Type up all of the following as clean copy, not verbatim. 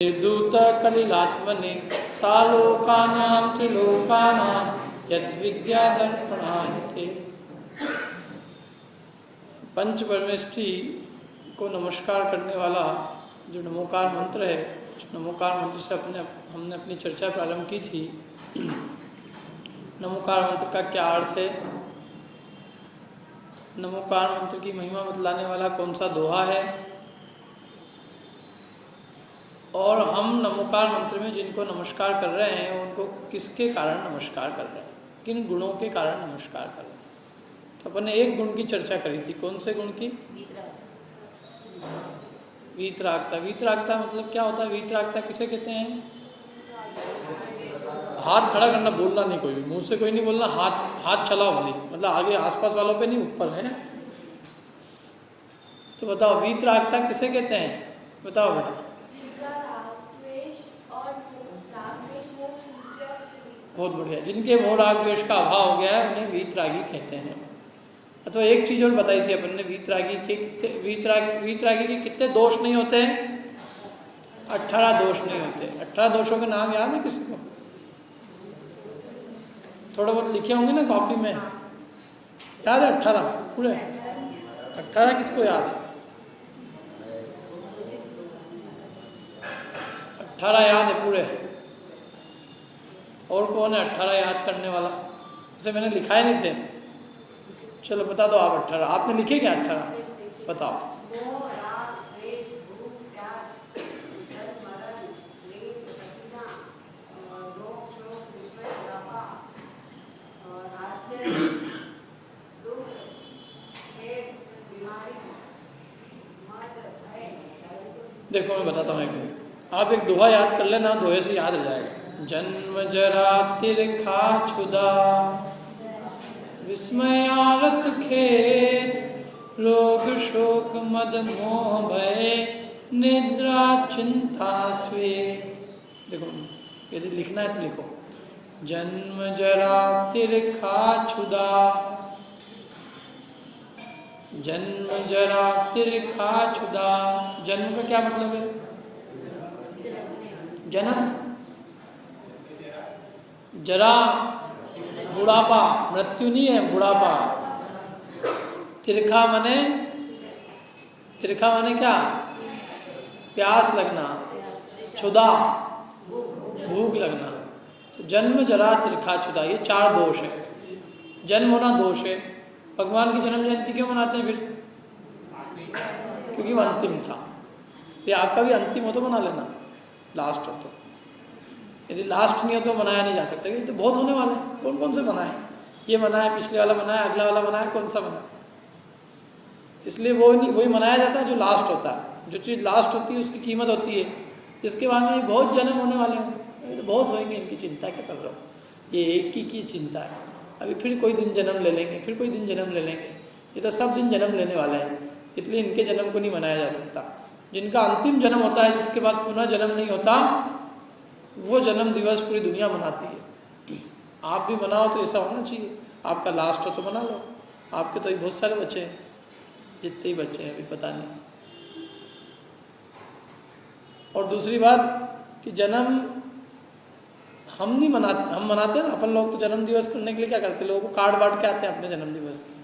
निर्दूत कलिलात्मने सालोकानां त्रिलोकानां यद्विद्यादर्पणायते। पंच परमेष्ठी को नमस्कार करने वाला जो नमोकार मंत्र है, उस नमोकार मंत्र से हमने अपनी चर्चा प्रारंभ की थी। नमोकार मंत्र का क्या अर्थ है, नमोकार मंत्र की महिमा बतलाने वाला कौन सा दोहा है, और हम नमोकार मंत्र में जिनको नमस्कार कर रहे हैं उनको किसके कारण नमस्कार कर रहे हैं, किन गुणों के कारण नमस्कार कर रहे हैं। तो अपन ने एक गुण की चर्चा करी थी। कौन से गुण की? वीतरागता। वीतरागता मतलब क्या होता है? वीतरागता किसे कहते हैं? हाथ खड़ा करना, बोलना नहीं, कोई भी मुंह से कोई नहीं बोलना, हाथ चलाओ भली, मतलब आगे आसपास वालों पे नहीं, ऊपर है। तो बताओ वीतरागता किसे कहते हैं? बताओ बेटा। बहुत बढ़िया। जिनके मोह राग द्वेष का अभाव हो गया है उन्हें वीतरागी कहते हैं। तो एक चीज और बताई थी अपन ने, वीतरागी के कितने दोष नहीं होते हैं? 18 दोष नहीं होते। 18 दोषों के नाम याद है किसी को? थोड़ा बहुत लिखे होंगे ना कॉपी में, याद है? 18 पूरे 18 किसको याद है? 18 याद है पूरे? और कौन है 18 याद करने वाला? जैसे मैंने लिखाए नहीं थे, चलो बता दो आप। 18 आपने लिखे क्या? 18 बताओ। देखो मैं बताता हूँ, एक आप एक दोहा याद कर लेना, दोहे से याद हो जाएगा। जन्म जरा तिरखा छुदा विस्मयारत खेद, रोग शोक मद मोह भय निद्रा चिंता स्वेद। देखो यदि लिखना है तो लिखो, जन्म जरा तिरखा छुदा, जन्म जरा तिरखा छुदा। जन्म का क्या मतलब है? जन्म, जरा बुढ़ापा, मृत्यु नहीं है, बुढ़ापा। तिरखा माने, तिरखा माने क्या? प्यास लगना, छुदा भूख लगना। तो जन्म जरा तिरखा छुदा, ये 4 दोष है। जन्म होना दोष है। भगवान की जन्म जयंती क्यों मनाते हैं फिर? क्योंकि वो अंतिम था। ये आपका भी अंतिम हो तो मना लेना, लास्ट हो तो। यदि लास्ट नहीं हो तो मनाया नहीं जा सकता, क्योंकि तो बहुत होने वाला है। कौन कौन से मनाए? ये मनाए, पिछले वाला मनाया, अगला वाला मनाया, कौन सा मनाए? इसलिए वो नहीं, वही मनाया जाता है जो लास्ट होता है। जो चीज़ लास्ट होती है उसकी कीमत होती है। जिसके बाद में बहुत जन्म होने वाले हैं, तो बहुत होंगे, इनकी चिंता क्या कर रहा हूँ? ये एक की चिंता है। अभी फिर कोई दिन जन्म ले लेंगे, फिर कोई दिन जन्म ले लेंगे। ये तो सब दिन जन्म लेने वाले हैं, इसलिए इनके जन्म को नहीं मनाया जा सकता। जिनका अंतिम जन्म होता है, जिसके बाद पुनः जन्म नहीं होता, वो जन्म दिवस पूरी दुनिया मनाती है। आप भी मनाओ तो ऐसा होना चाहिए। आपका लास्ट हो तो मना लो। आपके तो बहुत सारे बच्चे हैं, जितने ही बच्चे हैं अभी पता नहीं। और दूसरी बात कि जन्म हम नहीं मनाते, हम मनाते हैं ना अपन लोग। तो जन्म दिवस करने के लिए क्या करते हैं? लोगों को कार्ड बांट के आते हैं अपने जन्म दिवस के।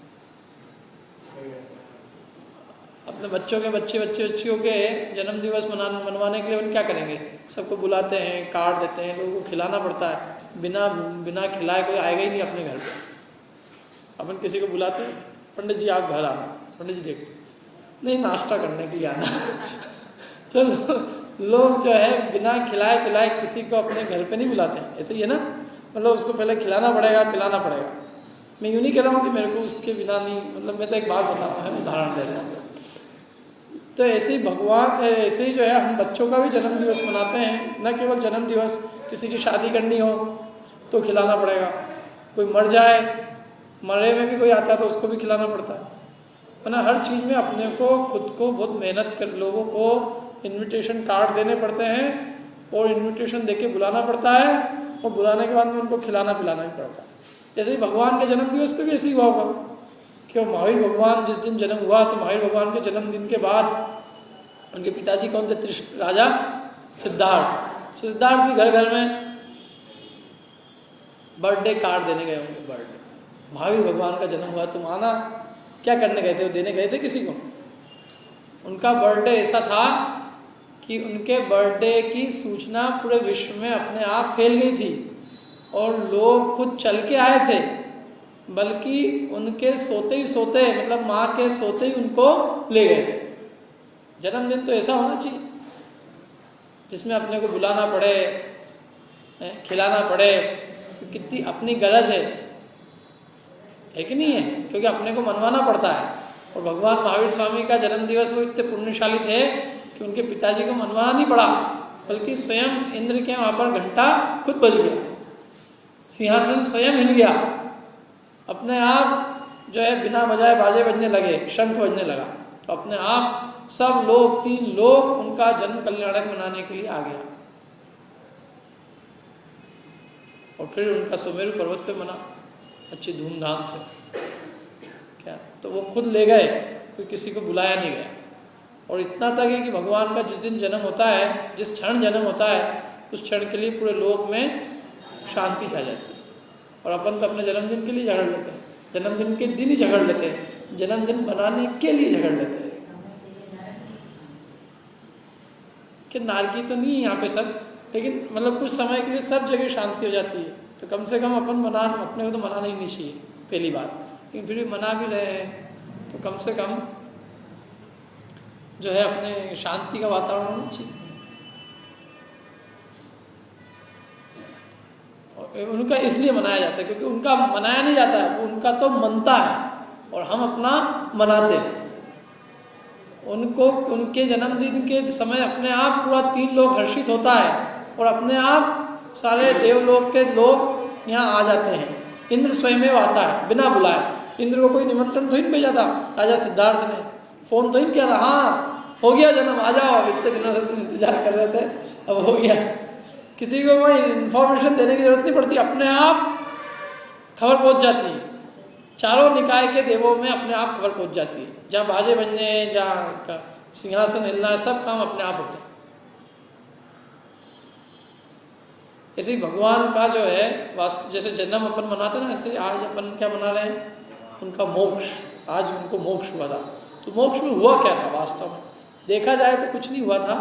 अपने बच्चों के बच्चियों के जन्म दिवस मनवाने के लिए अपन क्या करेंगे? सबको बुलाते हैं, कार्ड देते हैं, लोगों को खिलाना पड़ता है। बिना खिलाए कोई आएगा ही नहीं अपने घर पे। अपन किसी को बुलाते हैं, पंडित जी आप घर आना, पंडित जी देखते नहीं, नाश्ता करने के लिए आना। तो लोग जो है बिना खिलाए पिलाए किसी को अपने घर पे नहीं बुलाते हैं। ऐसे ही है ना, मतलब उसको पहले खिलाना पड़ेगा, पिलाना पड़ेगा। मैं यूँ नहीं कह रहा हूँ कि मेरे को उसके बिना नहीं, मतलब मैं तो एक बात बता रहा हूँ, उदाहरण दे रहा हूँ। तो ऐसे ही भगवान, ऐसे ही जो है हम बच्चों का भी जन्म दिवस मनाते हैं। न केवल जन्म दिवस, किसी की शादी करनी हो तो खिलाना पड़ेगा। कोई मर जाए, मरे में भी कोई आता है तो उसको भी खिलाना पड़ता है ना। हर चीज़ में अपने को, खुद को बहुत मेहनत कर, लोगों को इनविटेशन कार्ड देने पड़ते हैं और इनविटेशन देके बुलाना पड़ता है, और बुलाने के बाद में उनको खिलाना पिलाना भी पड़ता है। जैसे ही भगवान के जन्म दिवस पे भी ऐसे ही हुआ होगा। क्यों? महावीर भगवान जिस दिन जन्म हुआ, तो महावीर भगवान के जन्मदिन के बाद उनके पिताजी कौन थे? राजा सिद्धार्थ भी घर घर में बर्थडे कार्ड देने गए होंगे। बर्थडे महावीर भगवान का जन्म हुआ, तुम आना। क्या करने गए थे? वो देने गए थे किसी को? उनका बर्थडे ऐसा था कि उनके बर्थडे की सूचना पूरे विश्व में अपने आप फैल गई थी और लोग खुद चल के आए थे, बल्कि उनके सोते ही सोते, मतलब माँ के सोते ही उनको ले गए थे। जन्मदिन तो ऐसा होना चाहिए जिसमें अपने को बुलाना पड़े, खिलाना पड़े, तो कितनी अपनी गरज है कि नहीं है? क्योंकि अपने को मनवाना पड़ता है। और भगवान महावीर स्वामी का जन्म दिवस वो इतने पुण्यशाली थे कि उनके पिताजी को मनवाना नहीं पड़ा, बल्कि स्वयं इंद्र के वहाँ पर घंटा खुद बज गया, सिंहासन स्वयं हिल गया, अपने आप जो है बिना बजाए बाजे बजने लगे, शंख बजने लगा, तो अपने आप सब लोग, 3 लोग उनका जन्म कल्याणक मनाने के लिए आ गया। और फिर उनका सुमेरु पर्वत पे मना अच्छी धूमधाम से। क्या तो वो खुद ले गए, कोई किसी को बुलाया नहीं गया। और इतना तक है कि भगवान का जिस दिन जन्म होता है, जिस क्षण जन्म होता है, उस क्षण के लिए पूरे लोक में शांति छा जाती है। और अपन तो अपने जन्मदिन के लिए झगड़ लेते हैं, जन्मदिन के दिन ही झगड़ लेते हैं, जन्मदिन मनाने के लिए झगड़ लेते हैं। कि नारकी तो नहीं है यहाँ पे सब, लेकिन मतलब कुछ समय के लिए सब जगह शांति हो जाती है। तो कम से कम अपने को तो मनाना ही नहीं चाहिए, पहली बात। लेकिन फिर भी मना भी रहे हैं तो कम से कम जो है अपने शांति का वातावरण होना चाहिए। और उनका इसलिए मनाया जाता है क्योंकि उनका मनाया नहीं जाता है, उनका तो मनता है और हम अपना मनाते हैं। उनको उनके जन्मदिन के समय अपने आप पूरा 3 लोग हर्षित होता है और अपने आप सारे देवलोक के लोग यहाँ आ जाते हैं। इंद्र स्वयं आता है बिना बुलाए। इंद्र को कोई निमंत्रण तो ही नहीं भेजा था, राजा सिद्धार्थ ने फोन तो ही किया था, हाँ हो गया जन्म, आ जाओ, अब इतने दिनों से तुम इंतजार कर रहे थे, अब हो गया। किसी को कोई इन्फॉर्मेशन देने की जरूरत नहीं पड़ती, अपने आप खबर पहुँच जाती है। चारों निकाय के देवों में अपने आप खबर पहुँच जाती है। जहाँ बाजे बजने, जहाँ सिंहासन हिलना, सब काम अपने आप होते हैं। ऐसे ही भगवान का जो है वास्तु, जैसे जन्म अपन मनाते ना, ऐसे आज अपन क्या मना रहे हैं? उनका मोक्ष। आज उनको मोक्ष हुआ था। तो मोक्ष में हुआ क्या था वास्तव में? देखा जाए तो कुछ नहीं हुआ था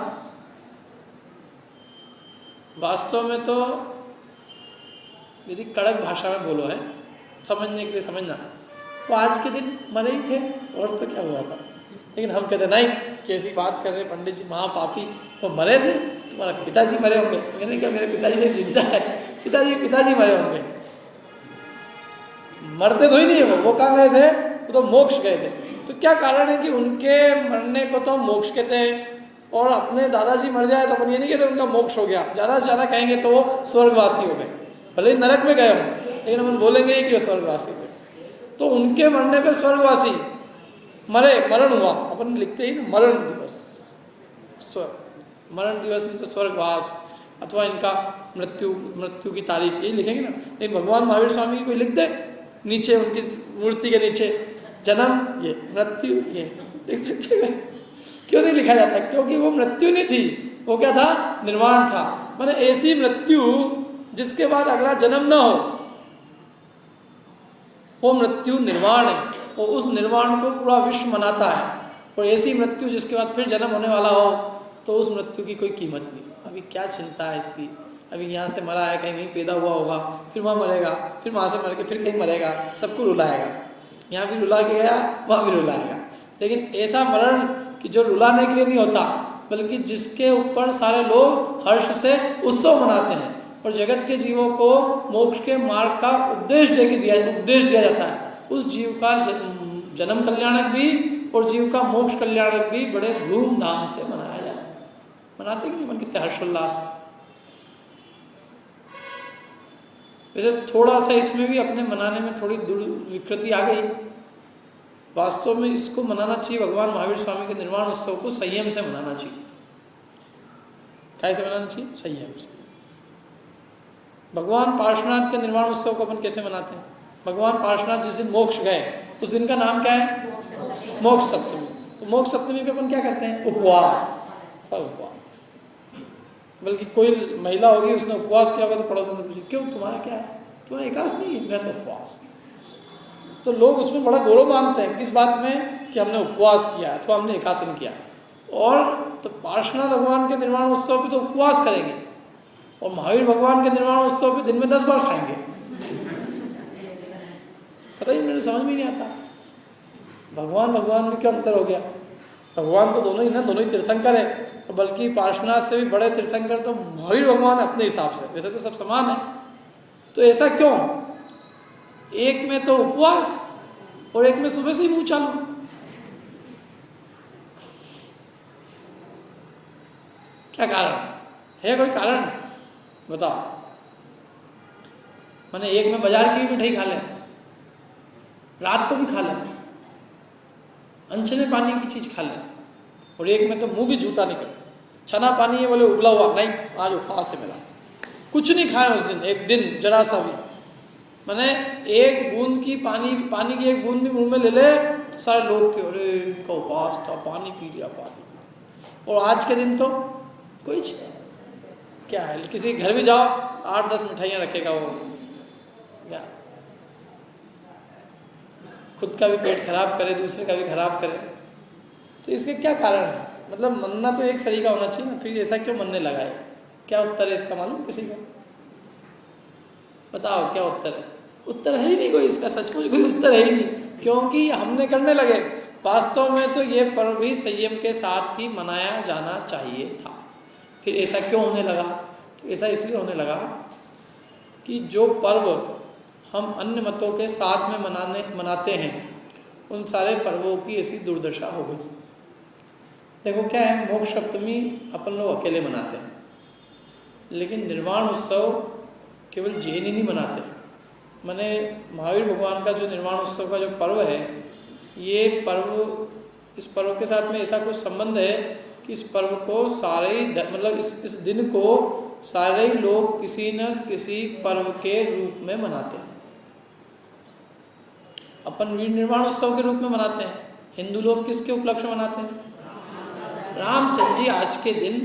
वास्तव में। तो यदि कड़क भाषा में बोलो है, समझने के लिए समझना, वो आज के दिन मरे ही थे, और तो क्या हुआ था। लेकिन हम कहते नहीं, कैसी बात कर रहे पंडित जी, महापापी, वो मरे थे, तुम्हारा पिताजी मरे होंगे। मैंने कहा मेरे पिताजी से जिंदा है, पिताजी मरे होंगे, मरते तो ही नहीं है। वो कहाँ गए थे? वो तो मोक्ष गए थे। तो क्या कारण है कि उनके मरने को तो मोक्ष कहते हैं, और अपने दादाजी मर जाए तो अपन ये नहीं कहते उनका मोक्ष हो गया। ज़्यादा से ज़्यादा कहेंगे तो वो स्वर्गवासी हो गए, भले ही नरक में गए हों, लेकिन अपन बोलेंगे ही कि वो स्वर्गवासी हुए। तो उनके मरने पे स्वर्गवासी मरे, मरण हुआ, अपन लिखते ही मरण दिवस, मरण दिवस में तो स्वर्गवास अथवा इनका मृत्यु की तारीख यही लिखेंगे ना। लेकिन भगवान महावीर स्वामी की कोई लिख दे नीचे, उनकी मूर्ति के नीचे जन्म ये, मृत्यु ये, लिख सकते हैं। क्यों नहीं लिखा जाता? क्योंकि वो मृत्यु नहीं थी, वो क्या था? निर्वाण था। माने ऐसी मृत्यु जिसके बाद अगला जन्म ना हो, वो मृत्यु निर्वाण है। वो उस निर्वाण को पूरा विश्व मनाता है। और ऐसी मृत्यु जिसके बाद फिर जन्म होने वाला हो, तो उस मृत्यु की कोई कीमत नहीं। अभी क्या चिंता है इसकी? अभी यहाँ से मरा है, कहीं पैदा हुआ होगा, फिर वहाँ मरेगा, फिर वहाँ से मर के फिर कहीं मरेगा, सबको रुलाएगा। यहाँ भी रुला के गया, वहाँ भी रुलाएगा। लेकिन ऐसा मरण कि जो रुलाने के लिए नहीं होता, बल्कि जिसके ऊपर सारे लोग हर्ष से उत्सव मनाते हैं। और जगत के जीवों को मोक्ष के मार्ग का उपदेश दिया जाता है। उस जीव का जन्म कल्याणक भी और जीव का मोक्ष कल्याणक भी बड़े धूमधाम से मनाया जाता है। मनाते कि नहीं मन कितने हर्षोल्लास। वैसे थोड़ा सा इसमें भी अपने मनाने में थोड़ी विकृति आ गई। वास्तव में इसको मनाना चाहिए, भगवान महावीर स्वामी के निर्वाण उत्सव को संयम से मनाना चाहिए। कैसे मनाना चाहिए? संयम से। भगवान पार्श्वनाथ के निर्वाण उत्सव को अपन कैसे मनाते हैं? भगवान पार्श्वनाथ जिस दिन मोक्ष गए, उस दिन का नाम क्या है? मोक्ष सप्तमी। तो मोक्ष सप्तमी पे अपन क्या करते हैं? उपवास, सब उपवास। बल्कि कोई महिला होगी उसने उपवास किया होगा तो पड़ोसन से पूछे क्यों तुम्हारा क्या है, तुम्हारा एकादश नहीं है, मैं तो उपवास। तो लोग उसमें बड़ा गौरव मानते हैं किस बात में कि हमने उपवास किया अथवा हमने एकासन किया। और तो पार्श्वनाथ भगवान के निर्वाण उत्सव पे तो उपवास करेंगे और महावीर भगवान के निर्वाण उत्सव पे दिन में 10 बार खाएंगे। पता ही मेरे समझ में नहीं आता भगवान में क्यों अंतर हो गया। भगवान तो दोनों ही ना, दोनों ही तीर्थंकर है, बल्कि पार्श्वनाथ से भी बड़े तीर्थंकर तो महावीर भगवान अपने हिसाब से, वैसे तो सब समान है। तो ऐसा क्यों, एक में तो उपवास और एक में सुबह से ही मुंह चालू। क्या कारण है, कोई कारण बताओ। मैंने एक में बाजार की भी मिठाई खा ले, रात को भी खा ले, अनछने पानी की चीज खा ले, और एक में तो मुंह भी झूठा नहीं करे। छना पानी है बोले उबला हुआ नहीं, आज उपवास है मेरा, कुछ नहीं खाए उस दिन, एक दिन जरा सा भी। मैंने एक बूंद की पानी की एक बूंद भी मुंह में ले ले तो सारे लोग के अरे इनका उपवास था, पानी पी लिया पानी। और आज के दिन तो कुछ क्या है, किसी घर भी जाओ 8-10 मिठाइयाँ रखेगा वो, क्या खुद का भी पेट खराब करे, दूसरे का भी खराब करे। तो इसके क्या कारण है, मतलब मनना तो एक सही का होना चाहिए ना, फिर ऐसा क्यों मनने लगा है? क्या उत्तर है इसका, मालूम किसी को? बताओ क्या उत्तर है? उत्तर है ही नहीं कोई इसका, सचमुच कोई उत्तर है ही नहीं, क्योंकि हमने करने लगे। वास्तव में तो ये पर्व भी संयम के साथ ही मनाया जाना चाहिए था। फिर ऐसा क्यों होने लगा? तो ऐसा इसलिए होने लगा कि जो पर्व हम अन्य मतों के साथ में मनाते हैं उन सारे पर्वों की ऐसी दुर्दशा हो गई। देखो क्या है, मोक्ष सप्तमी अपन लोग अकेले मनाते हैं, लेकिन निर्वाण उत्सव केवल जैन ही नहीं मनाते। मैंने महावीर भगवान का जो निर्वाण उत्सव का जो पर्व है, ये पर्व, इस पर्व के साथ में ऐसा कुछ संबंध है कि इस पर्व को सारे ही मतलब इस दिन को सारे ही लोग किसी न किसी पर्व के रूप में मनाते हैं। अपन वीर निर्वाण उत्सव के रूप में मनाते हैं। हिंदू लोग किसके उपलक्ष्य मनाते हैं? रामचंद्र जी आज के दिन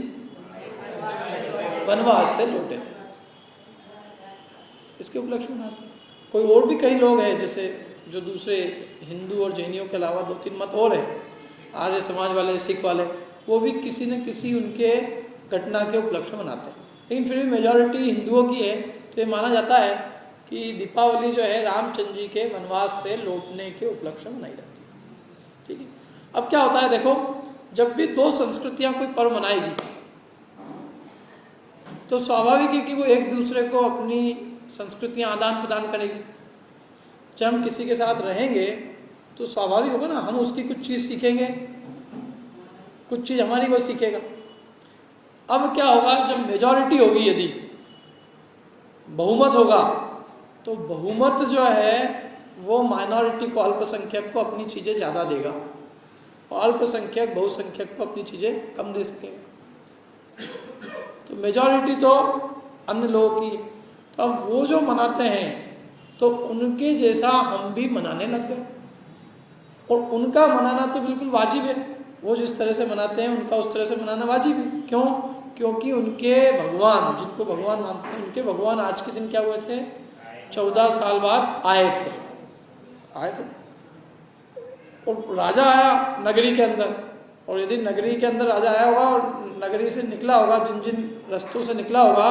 वनवास से लौटे थे, इसके उपलक्ष्य मनाते हैं। कोई और भी कई लोग हैं जैसे जो दूसरे हिंदू और जैनियों के अलावा 2-3 मत और है, आर्य समाज वाले, सिख वाले, वो भी किसी न किसी उनके घटना के उपलक्ष्य मनाते हैं। लेकिन फिर भी मेजॉरिटी हिंदुओं की है, तो ये माना जाता है कि दीपावली जो है रामचंद्र जी के वनवास से लौटने के उपलक्ष्य मनाई जाती है। ठीक है, अब क्या होता है देखो, जब भी 2 संस्कृतियां कोई पर्व मनाएगी तो स्वाभाविक है कि वो एक दूसरे को अपनी संस्कृतियां आदान प्रदान करेगी। जब हम किसी के साथ रहेंगे तो स्वाभाविक होगा ना, हम उसकी कुछ चीज़ सीखेंगे, कुछ चीज़ हमारी वो सीखेगा। अब क्या होगा, जब मेजॉरिटी होगी, यदि बहुमत होगा, तो बहुमत जो है वो माइनॉरिटी को, अल्पसंख्यक को अपनी चीज़ें ज़्यादा देगा और अल्पसंख्यक बहुसंख्यक को अपनी चीज़ें कम दे सकेगा। तो मेजॉरिटी तो अन्य लोगों की, तो अब वो जो मनाते हैं तो उनके जैसा हम भी मनाने लग गए, और उनका मनाना तो बिल्कुल वाजिब है। वो जिस तरह से मनाते हैं उनका उस तरह से मनाना वाजिब है। क्यों? क्योंकि उनके भगवान, जिनको भगवान मानते हैं, उनके भगवान आज के दिन क्या हुए थे? 14 साल बाद आए थे। और राजा आया नगरी के अंदर, और यदि नगरी के अंदर राजा आया होगा और नगरी से निकला होगा, जिन जिन रस्तों से निकला होगा,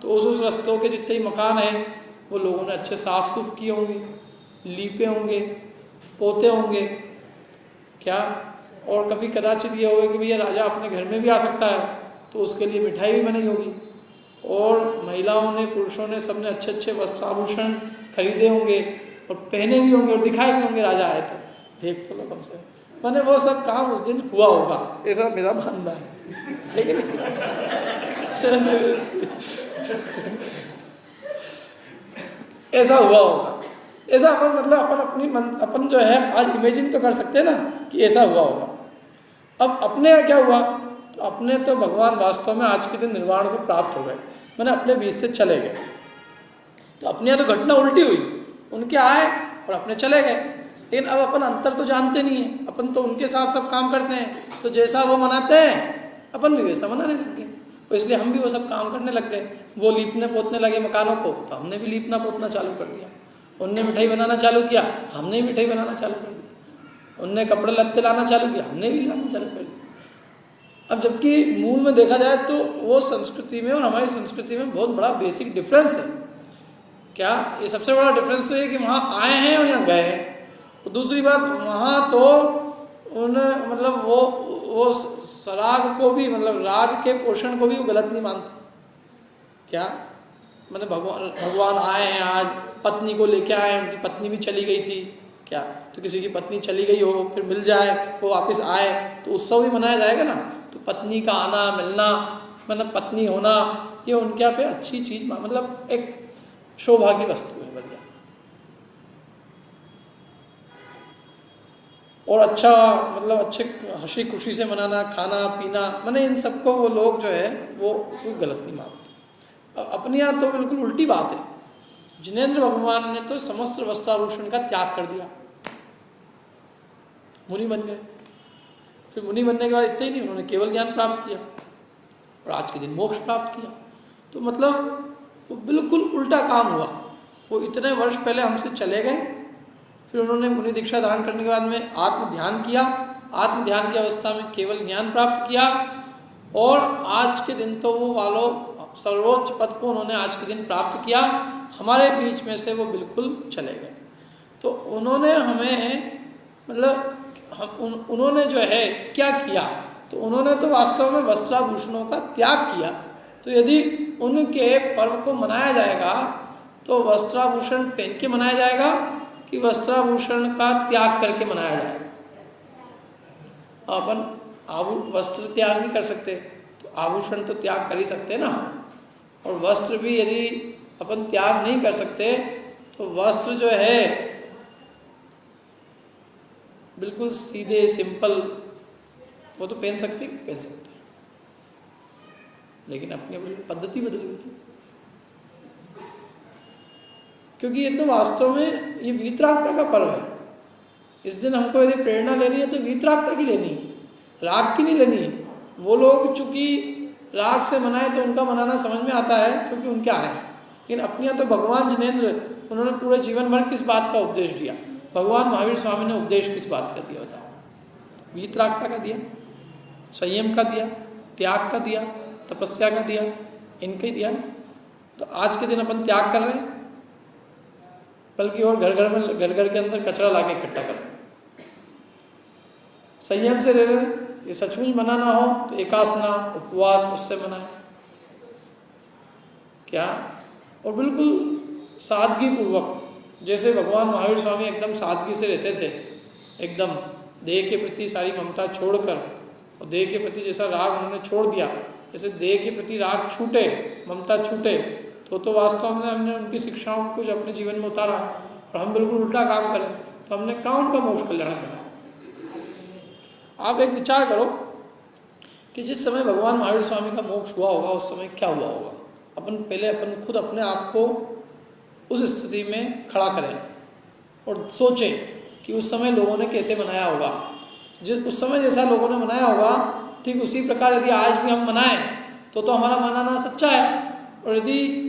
तो उस रस्तों के जितने ही मकान हैं वो लोगों ने अच्छे साफ सुफ किए होंगे, लीपे होंगे, पोते होंगे, क्या, और कभी कदाचित ये होगा कि भैया राजा अपने घर में भी आ सकता है, तो उसके लिए मिठाई भी बनी होगी, और महिलाओं ने, पुरुषों ने, सबने अच्छे अच्छे वस्त्राभूषण खरीदे होंगे और पहने भी होंगे और दिखाए भी होंगे राजा आए थे, देख तो लो कम से। मैंने वो सब काम उस दिन हुआ होगा, ऐसा मेरा मानना है। लेकिन ऐसा हुआ होगा, ऐसा अपन मतलब अपन जो है आज इमेजिन तो कर सकते हैं ना कि ऐसा हुआ होगा। अब अपने यहाँ क्या हुआ, तो अपने तो भगवान वास्तव में आज के दिन निर्वाण को प्राप्त हो गए, मैंने अपने बीच से चले गए। तो अपने यहाँ तो घटना उल्टी हुई, उनके आए और अपने चले गए। लेकिन अब अपन अंतर तो जानते नहीं है, अपन तो उनके साथ सब काम करते हैं, तो जैसा वो मनाते हैं अपन भी वैसा मनाने लग गए। तो इसलिए हम भी वो सब काम करने लग गए। वो लीपने पोतने लगे मकानों को, तो हमने भी लीपना पोतना चालू कर दिया। उनने मिठाई बनाना चालू किया, हमने भी मिठाई बनाना चालू कर दिया। उनने कपड़े लत्ते लाना चालू किया, हमने भी लाना चालू कर दिया। अब जबकि मूल में देखा जाए तो वो संस्कृति में और हमारी संस्कृति में बहुत बड़ा बेसिक डिफरेंस है। क्या ये सबसे बड़ा डिफरेंस है कि वहाँ आए हैं और यहाँ गए हैं। और दूसरी बात, वहाँ तो उन्हें मतलब वो सराग को भी, मतलब राग के पोषण को भी वो गलत नहीं मानते। क्या मतलब भगवान आए हैं, आज पत्नी को लेके आए, उनकी पत्नी भी चली गई थी। क्या तो किसी की पत्नी चली गई हो, फिर मिल जाए, वो वापस आए, तो उत्सव भी मनाया जाएगा ना। तो पत्नी का आना मिलना, मतलब पत्नी होना, ये उनके यहाँ पे अच्छी चीज, मतलब एक शोभा की वस्तु है, बढ़िया। और अच्छा, मतलब अच्छे हंसी खुशी से मनाना, खाना पीना, मैंने इन सबको वो लोग जो है वो गलत नहीं मानते। अपने यहाँ तो बिल्कुल उल्टी बात है। जिनेंद्र भगवान ने तो समस्त वस्त्राभूषण का त्याग कर दिया, मुनि बन गए। फिर मुनि बनने के बाद इतना ही नहीं, उन्होंने केवल ज्ञान प्राप्त किया और आज के दिन मोक्ष प्राप्त किया। तो मतलब वो बिल्कुल उल्टा काम हुआ। वो इतने वर्ष पहले हमसे चले गए, फिर उन्होंने मुनि दीक्षा धारण करने के बाद में आत्म ध्यान किया, आत्म ध्यान की अवस्था में केवल ज्ञान प्राप्त किया, और आज के दिन तो वो वालों सर्वोच्च पद को उन्होंने आज के दिन प्राप्त किया। हमारे बीच में से वो बिल्कुल चले गए। तो उन्होंने हमें, मतलब उन्होंने जो है क्या किया, तो उन्होंने तो वास्तव में वस्त्राभूषणों का त्याग किया। तो यदि उनके पर्व को मनाया जाएगा तो वस्त्राभूषण पहन के मनाया जाएगा कि वस्त्राभूषण का त्याग करके मनाया जाएगा। अपन वस्त्र त्याग नहीं कर सकते, तो आभूषण तो त्याग कर ही सकते ना। और वस्त्र भी यदि अपन त्याग नहीं कर सकते तो वस्त्र जो है बिल्कुल सीधे सिंपल, वो तो पहन सकते हैं, लेकिन अपनी अपनी पद्धति बदल गई। क्योंकि ये तो वास्तव में ये वीतरागता का पर्व है। इस दिन हमको यदि प्रेरणा लेनी है तो वीतरागता की लेनी है, राग की नहीं लेनी है। वो लोग चूंकि राग से मनाए तो उनका मनाना समझ में आता है क्योंकि उनके आए, लेकिन अपने यहाँ तो भगवान जिनेंद्र, उन्होंने पूरे जीवन भर किस बात का उपदेश दिया? भगवान महावीर स्वामी ने उपदेश किस बात का दिया बताओ? वीतरागता का दिया, संयम का दिया, त्याग का दिया, तपस्या का दिया, इनका ही दिया। तो आज के दिन अपन त्याग कर रहे हैं, बल्कि और घर घर के अंदर कचरा लाके इकट्ठा कर रहे हैं। संयम से रह रहे हैं। ये सचमुच मनाना हो तो एकासना उपवास उससे मनाए। क्या? और बिल्कुल सादगी पूर्वक, जैसे भगवान महावीर स्वामी एकदम सादगी से रहते थे, एकदम देह के प्रति सारी ममता छोड़कर, और देह के प्रति जैसा राग उन्होंने छोड़ दिया, जैसे देह के प्रति राग छूटे, ममता छूटे, तो वास्तव में हमने उनकी शिक्षाओं को कुछ अपने जीवन में उतारा। और हम बिल्कुल उल्टा काम करें तो हमने कहाँ उनका मोक्ष कल्याण करा? आप एक विचार करो कि जिस समय भगवान महावीर स्वामी का मोक्ष हुआ होगा उस समय क्या हुआ होगा। अपन खुद अपने आप को उस स्थिति में खड़ा करें और सोचें कि उस समय लोगों ने कैसे मनाया होगा। उस समय जैसा लोगों ने मनाया होगा, ठीक उसी प्रकार यदि आज भी हम मनाएं तो हमारा मनाना सच्चा है। और यदि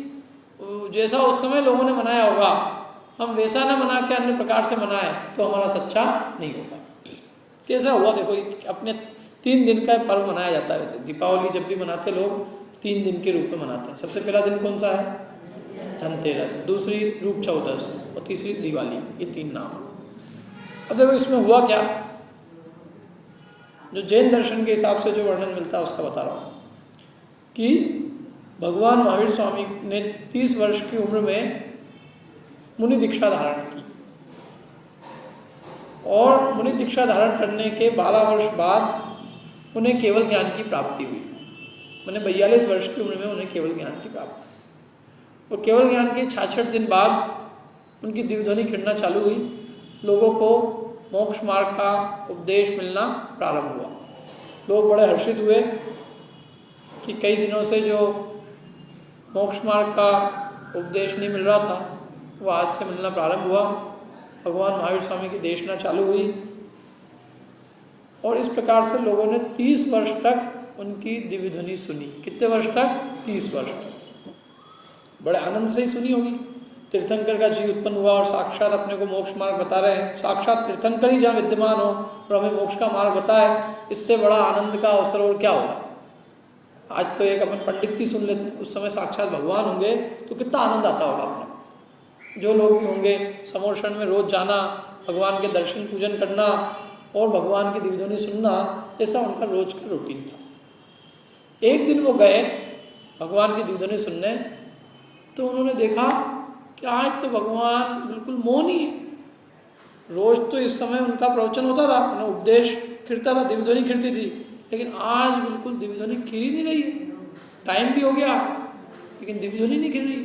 जैसा उस समय लोगों ने मनाया होगा हम वैसा न मना के अन्य प्रकार से मनाएं तो हमारा सच्चा नहीं होगा। कैसा हुआ देखो, अपने 3 दिन का पर्व मनाया जाता है। वैसे दीपावली जब भी मनाते लोग 3 दिन के रूप में मनाते हैं। सबसे पहला दिन कौन सा है? धनतेरस, दूसरी रूप चौदस और तीसरी दिवाली, ये 3 नाम। अब देखो इसमें हुआ क्या, जो जैन दर्शन के हिसाब से जो वर्णन मिलता है उसका बता रहा हूँ कि भगवान महावीर स्वामी ने 30 वर्ष की उम्र में मुनि दीक्षा धारण की, और मुनि दीक्षा धारण करने के 12 वर्ष बाद उन्हें केवल ज्ञान की प्राप्ति हुई। मैंने 42 वर्ष की उम्र में उन्हें केवल ज्ञान की प्राप्ति, और केवल ज्ञान के 66 दिन बाद उनकी दिव्यध्वनि खिड़ना चालू हुई। लोगों को मोक्ष मार्ग का उपदेश मिलना प्रारंभ हुआ। लोग बड़े हर्षित हुए कि कई दिनों से जो मोक्ष मार्ग का उपदेश नहीं मिल रहा था वो आज से मिलना प्रारंभ हुआ। भगवान महावीर स्वामी की देशना चालू हुई, और इस प्रकार से लोगों ने 30 वर्ष तक उनकी दिव्य ध्वनि सुनी। कितने वर्ष तक? 30 वर्ष। बड़े आनंद से ही सुनी होगी। तीर्थंकर का जीव उत्पन्न हुआ और साक्षात अपने को मोक्ष मार्ग बता रहे हैं। साक्षात तीर्थंकर ही जहाँ विद्यमान हो और हमें मोक्ष का मार्ग बताए, इससे बड़ा आनंद का अवसर और क्या होगा। आज तो एक अपन पंडित की सुन लेते हैं, उस समय साक्षात भगवान होंगे तो कितना आनंद आता होगा अपना। जो लोग भी होंगे समोषण में रोज जाना, भगवान के दर्शन पूजन करना और भगवान की दिव्य ध्वनि सुनना, ऐसा उनका रोज का रूटीन था। एक दिन वो गए भगवान की दिव्य ध्वनि सुनने, तो उन्होंने देखा कि आज तो भगवान बिल्कुल मौन ही है। रोज तो इस समय उनका प्रवचन होता था, उन्हें उपदेश खिरता था, दिव्य ध्वनि खिरती थी, लेकिन आज बिल्कुल दिव्य ध्वनि खिर ही नहीं रही है। टाइम भी हो गया लेकिन दिव्य ध्वनि नहीं खिर रही।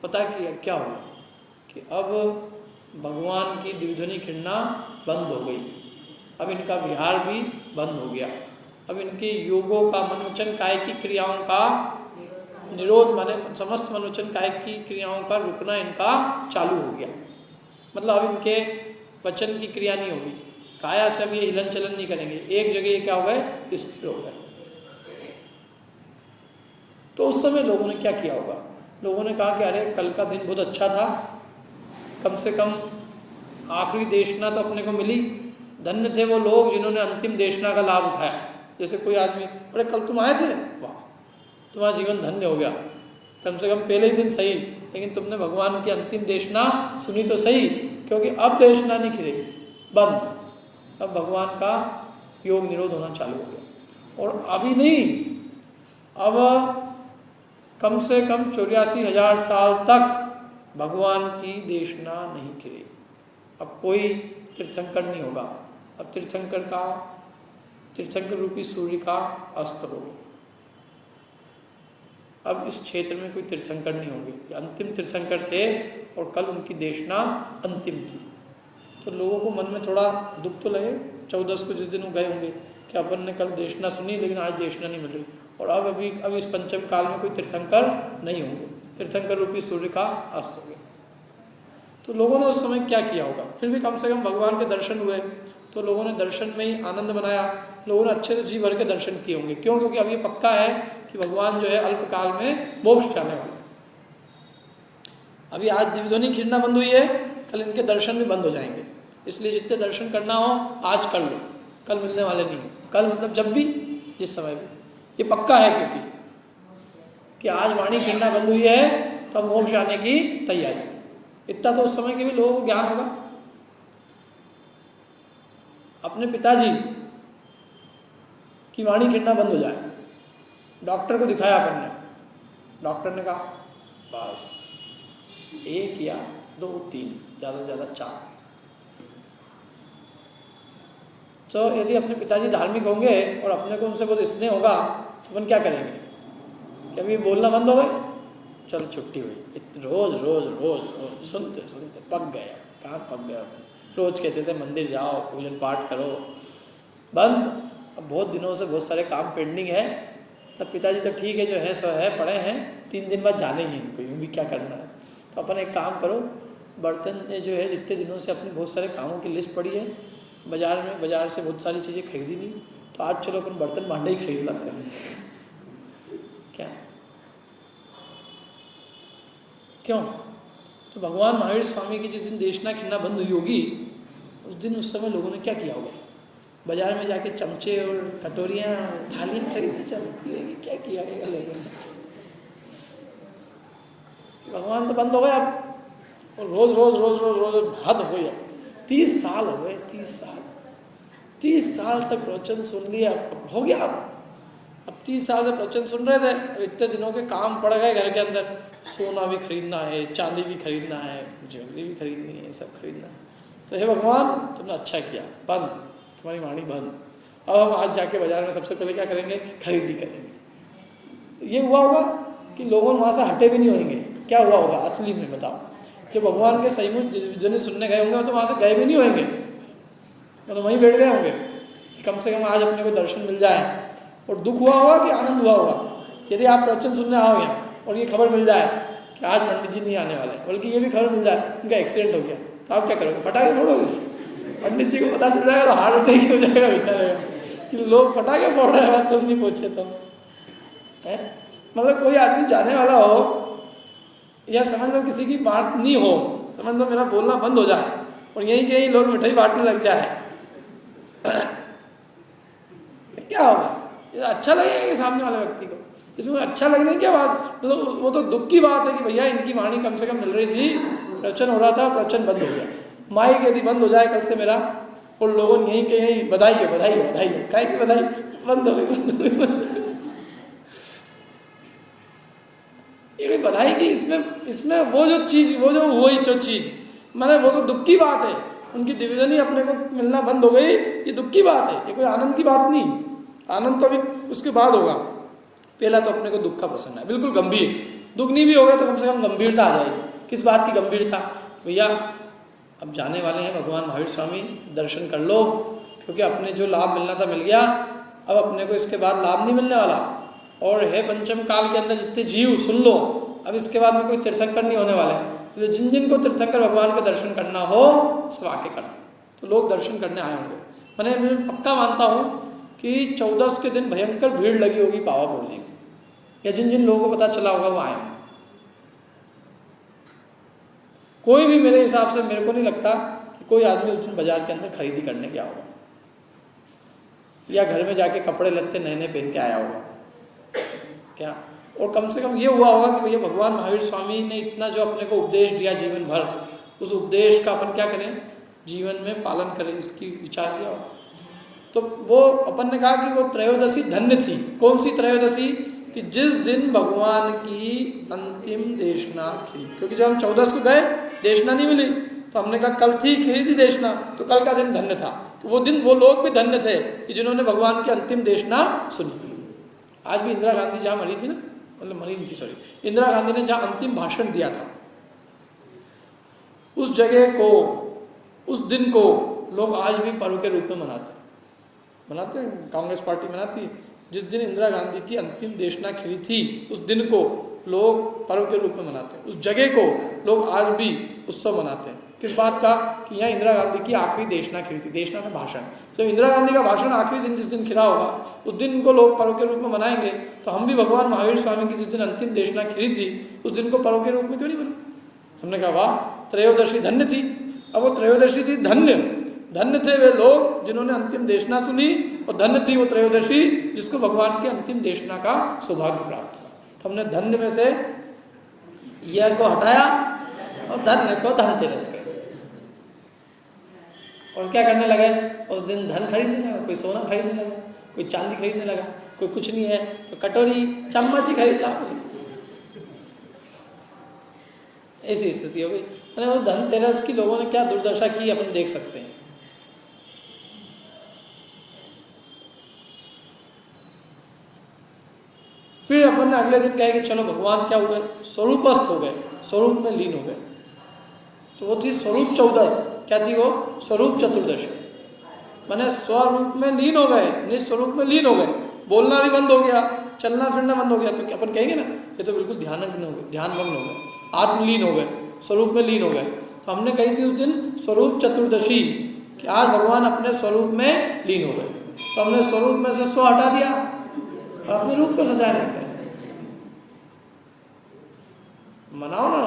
पता किया क्या हुआ कि अब भगवान की दिव्य ध्वनि खिरना बंद हो गई। अब इनका विहार भी बंद हो गया। अब इनके योगों का, मनोवचन काय की क्रियाओं का निरोध, माने समस्त मनोवचन काय की क्रियाओं का रुकना इनका चालू हो गया। मतलब अब इनके वचन की क्रिया नहीं होगी, काया से अब ये हिलन चलन नहीं करेंगे, एक जगह ये क्या हो गए, स्थिर हो गए। तो उस समय लोगों ने क्या किया होगा? लोगों ने कहा कि अरे कल का दिन बहुत अच्छा था, कम से कम आखिरी देशना तो अपने को मिली। धन्य थे वो लोग जिन्होंने अंतिम देशना का लाभ उठाया। जैसे कोई आदमी, अरे कल तुम आए थे, वाह तुम्हारा जीवन धन्य हो गया, कम से कम पहले ही दिन सही, लेकिन तुमने भगवान की अंतिम देशना सुनी तो सही, क्योंकि अब देशना नहीं खिलेगी, बंद। अब भगवान का योग निरोध होना चालू हो गया। और अभी नहीं, अब कम से कम 84,000 साल तक भगवान की देशना नहीं खिलेगी। अब कोई तीर्थंकर नहीं होगा। अब तीर्थंकर रूपी सूर्य का अस्त होगा। अब इस क्षेत्र में कोई तीर्थंकर नहीं होंगे। अंतिम तीर्थंकर थे और कल उनकी देशना अंतिम थी। तो लोगों को मन में थोड़ा दुख तो लगे, 14 को जिस दिन वो गए होंगे कि अपन ने कल देशना सुनी लेकिन आज देशना नहीं मिल रही, और अब इस पंचम काल में कोई तीर्थंकर नहीं होंगे। तीर्थंकर रूपी सूर्य का अस्त हो गया। तो लोगों ने उस समय क्या किया होगा? फिर भी कम से कम भगवान के दर्शन हुए, तो लोगों ने दर्शन में ही आनंद मनाया। लोगों ने अच्छे से जी भर के दर्शन किए होंगे। क्यों? क्योंकि अब ये पक्का है कि भगवान जो है अल्पकाल में मोक्ष जाने वाले। अभी आज दिव्य ध्वनि खिरना बंद हुई है, कल इनके दर्शन भी बंद हो जाएंगे। इसलिए जितने दर्शन करना हो आज कर लो, कल मिलने वाले नहीं हो। कल मतलब जब भी, जिस समय भी, ये पक्का है। क्योंकि कि आज वाणी खिरना बंद हुई है तो मोक्ष जाने की तैयारी। इतना तो उस समय के भी लोगों को ज्ञान होगा। अपने पिताजी की वाणी खिरना बंद हो जाए, डॉक्टर को दिखाया अपन ने, डॉक्टर ने कहा बस 1 या 2 3 ज़्यादा से ज़्यादा 4। तो यदि अपने पिताजी धार्मिक होंगे और अपने को उनसे बहुत स्नेह होगा तो अपन क्या करेंगे कि अभी बोलना बंद हो गए, चलो छुट्टी हुई। रोज रोज रोज रोज सुनते सुनते पक गए। कहाँ पक गए? रोज कहते थे मंदिर जाओ, पूजन पाठ करो, बंद। अब बहुत दिनों से बहुत सारे काम पेंडिंग है। तब पिताजी तो ठीक है, जो है सो है, पड़े हैं, 3 दिन बाद जाने ही इनको, यूँ भी क्या करना है। तो अपन एक काम करो, बर्तन जो है जितने दिनों से अपने बहुत सारे कामों की लिस्ट पड़ी है, बाजार से बहुत सारी चीज़ें खरीदी नहीं, तो आज चलो अपन बर्तन भांडे ही खरीद लाते हैं। क्या क्यों? तो भगवान महावीर स्वामी की जिस दिन देशना खिरना बंद हुई होगी, उस दिन उस समय लोगों ने क्या किया होगा? बाजार में जाके चमचे और कटोरियाँ, थालियाँ खरीदनी चालू की, क्या किया होगा लोगों ने? भगवान तो बंद हो गए अब, और रोज रोज रोज रोज रोज हद हो गई। 30 साल हो गए, 30 साल तक प्रवचन सुन लिया, हो गया। अब 30 साल से प्रवचन सुन रहे थे, इतने दिनों के काम पड़ गए घर के अंदर। सोना भी खरीदना है, चांदी भी खरीदना है, ज्वेलरी भी खरीदनी है, सब खरीदना है। तो हे भगवान, तुमने अच्छा किया, बंद, तुम्हारी वाणी बंद। अब हम आज जाके बाजार में सबसे पहले क्या करेंगे? खरीदी करेंगे। तो ये हुआ होगा कि लोगों वहाँ से हटे भी नहीं होंगे। क्या हुआ होगा असली में? बताओ। जो भगवान के सही में जिन्हें सुनने गए होंगे तो वहाँ से गए भी नहीं होंगे, तो वहीं बैठ गए होंगे कि कम से कम आज अपने को दर्शन मिल जाए। और दुख हुआ होगा कि आनंद हुआ होगा? यदि आप प्रवचन सुनने आओगे और ये खबर मिल जाए कि आज पंडित जी नहीं आने वाले, बल्कि ये भी खबर मिल जाए उनका एक्सीडेंट हो गया, तो आप क्या करोगे? फटाके फोड़ोगे? पंडित जी को पता चल जाएगा तो हार्ट अटैक हो जाएगा बेचारे कि लोग पटाखे फोड़ रहे हैं तुम नहीं पहुंचे तो है। मतलब कोई आदमी जाने वाला हो या समझ लो किसी की बात नहीं हो, समझ लो मेरा बोलना बंद हो जाए और यहीं के यहीं लोग मिठाई बांटने लग जाए, क्या होगा? ये अच्छा लगेगा कि सामने वाले व्यक्ति को? इसमें अच्छा लगने की क्या बात, मतलब वो तो दुख की बात है कि भैया इनकी वाणी कम से कम मिल रही थी, प्रवचन हो रहा था, प्रवचन बंद हो गया। माइक यदि बंद हो जाए कल से मेरा और लोगों ने यहीं के यहीं बधाई हो बधाई हो बधाई हो, काय की बधाई, बंद हो गई बंद हो गई। ये बधाई की इसमें वो जो चीज वो जो वही जो चीज माने वो तो दुख की बात है, उनकी डिवीजन ही अपने को मिलना बंद हो गई, ये दुख की बात है, ये कोई आनंद की बात नहीं। आनंद तो अभी उसके बाद होगा, पहला तो अपने को दुख का प्रसन्न है, बिल्कुल गंभीर। दुख नहीं भी होगा तो कम से कम गंभीरता आ जाएगी। किस बात की गंभीरता? भैया अब जाने वाले हैं भगवान महावीर स्वामी, दर्शन कर लो, क्योंकि अपने जो लाभ मिलना था मिल गया, अब अपने को इसके बाद लाभ नहीं मिलने वाला। और है पंचम काल के अंदर जितने जीव सुन लो, अब इसके बाद में कोई तीर्थंकर नहीं होने वाले हैं, तो जिन जिन को तीर्थंकर भगवान के दर्शन करना हो सब आके करना। तो लोग दर्शन करने आए होंगे। मैं पक्का मानता हूँ कि 14 के दिन भयंकर भीड़ लगी होगी पावापुर जी, या जिन जिन लोगों को पता चला होगा वो आए होंगे। कोई भी मेरे हिसाब से मेरे को नहीं लगता कि कोई आदमी उस दिन बाजार के अंदर खरीदी करने गया होगा या घर में जाके कपड़े लत्ते नए नए पहन के आया होगा क्या। और कम से कम ये हुआ होगा कि भैया भगवान महावीर स्वामी ने इतना जो अपने को उपदेश दिया जीवन भर, उस उपदेश का अपन क्या करें, जीवन में पालन करें, इसकी विचार किया होगा। तो वो अपन ने कहा कि वो त्रयोदशी धन्य थी। कौन सी त्रयोदशी? कि जिस दिन भगवान की अंतिम देशना खिली। क्योंकि जब हम 14 को गए देशना नहीं मिली, तो हमने कहा कल थी खिली थी देशना, तो कल का दिन धन्य था। तो वो दिन वो लोग भी धन्य थे कि जिन्होंने भगवान की अंतिम देशना सुनी। आज भी इंदिरा गांधी जहाँ मरी थी ना, मतलब मरी नहीं थी सॉरी, इंदिरा गांधी ने जहाँ अंतिम भाषण दिया था, उस जगह को, उस दिन को लोग आज भी पर्व के रूप में मनाते हैं। कांग्रेस पार्टी मनाती। जिस दिन इंदिरा गांधी की अंतिम देशना खिली थी, उस दिन को लोग पर्व के रूप में मनाते हैं। उस जगह को लोग आज भी उत्सव मनाते हैं। किस बात का? कि यहाँ इंदिरा गांधी की आखिरी देशना खिली थी। देशना में भाषण, तो इंदिरा गांधी का भाषण आखिरी दिन जिस दिन खिला होगा, उस दिन को लोग पर्व के रूप में मनाएंगे। तो हम भी भगवान महावीर स्वामी की जिस दिन अंतिम देशना खिली थी, उस दिन को पर्व के रूप में क्यों नहीं बने? हमने कहा वाह, त्रयोदशी धन्य थी। अब वो त्रयोदशी थी धन्य, धन्य थे वे लोग जिन्होंने अंतिम देशना सुनी, और धन्य थी वो त्रयोदशी जिसको भगवान की अंतिम देशना का सौभाग्य प्राप्त हुआ। तो हमने धन्य में से यह को हटाया और धन्य को धनतेरस कर, और क्या करने लगे? उस दिन धन खरीदने लगा, कोई सोना खरीदने लगा, कोई चांदी खरीदने लगा, कोई कुछ नहीं है तो कटोरी चम्मच ही खरीद ला। ऐसी स्थिति हो गई। मैंने उस धनतेरस की लोगों ने क्या दुर्दशा की अपन देख सकते हैं। फिर अपन ने अगले दिन कहे कि चलो भगवान क्या हुए, स्वरूपस्थ हो गए, स्वरूप में लीन हो गए। तो वो थी स्वरूप 14। क्या थी वो? स्वरूप चतुर्दशी। माने स्वरूप में लीन हो गए, निस्वरूप में लीन हो गए, बोलना भी बंद हो गया, चलना फिरना बंद हो गया। तो अपन कहेंगे ना ये तो बिल्कुल ध्यानमग्न हो गए, ध्यानमग्न हो गए, आत्मलीन हो गए, स्वरूप में लीन हो गए। तो हमने कही थी उस दिन स्वरूप चतुर्दशी कि आज भगवान अपने स्वरूप में लीन हो गए। तो हमने स्वरूप में से स्व हटा दिया और अपने रूप को सजाने लगे। मनाओ ना,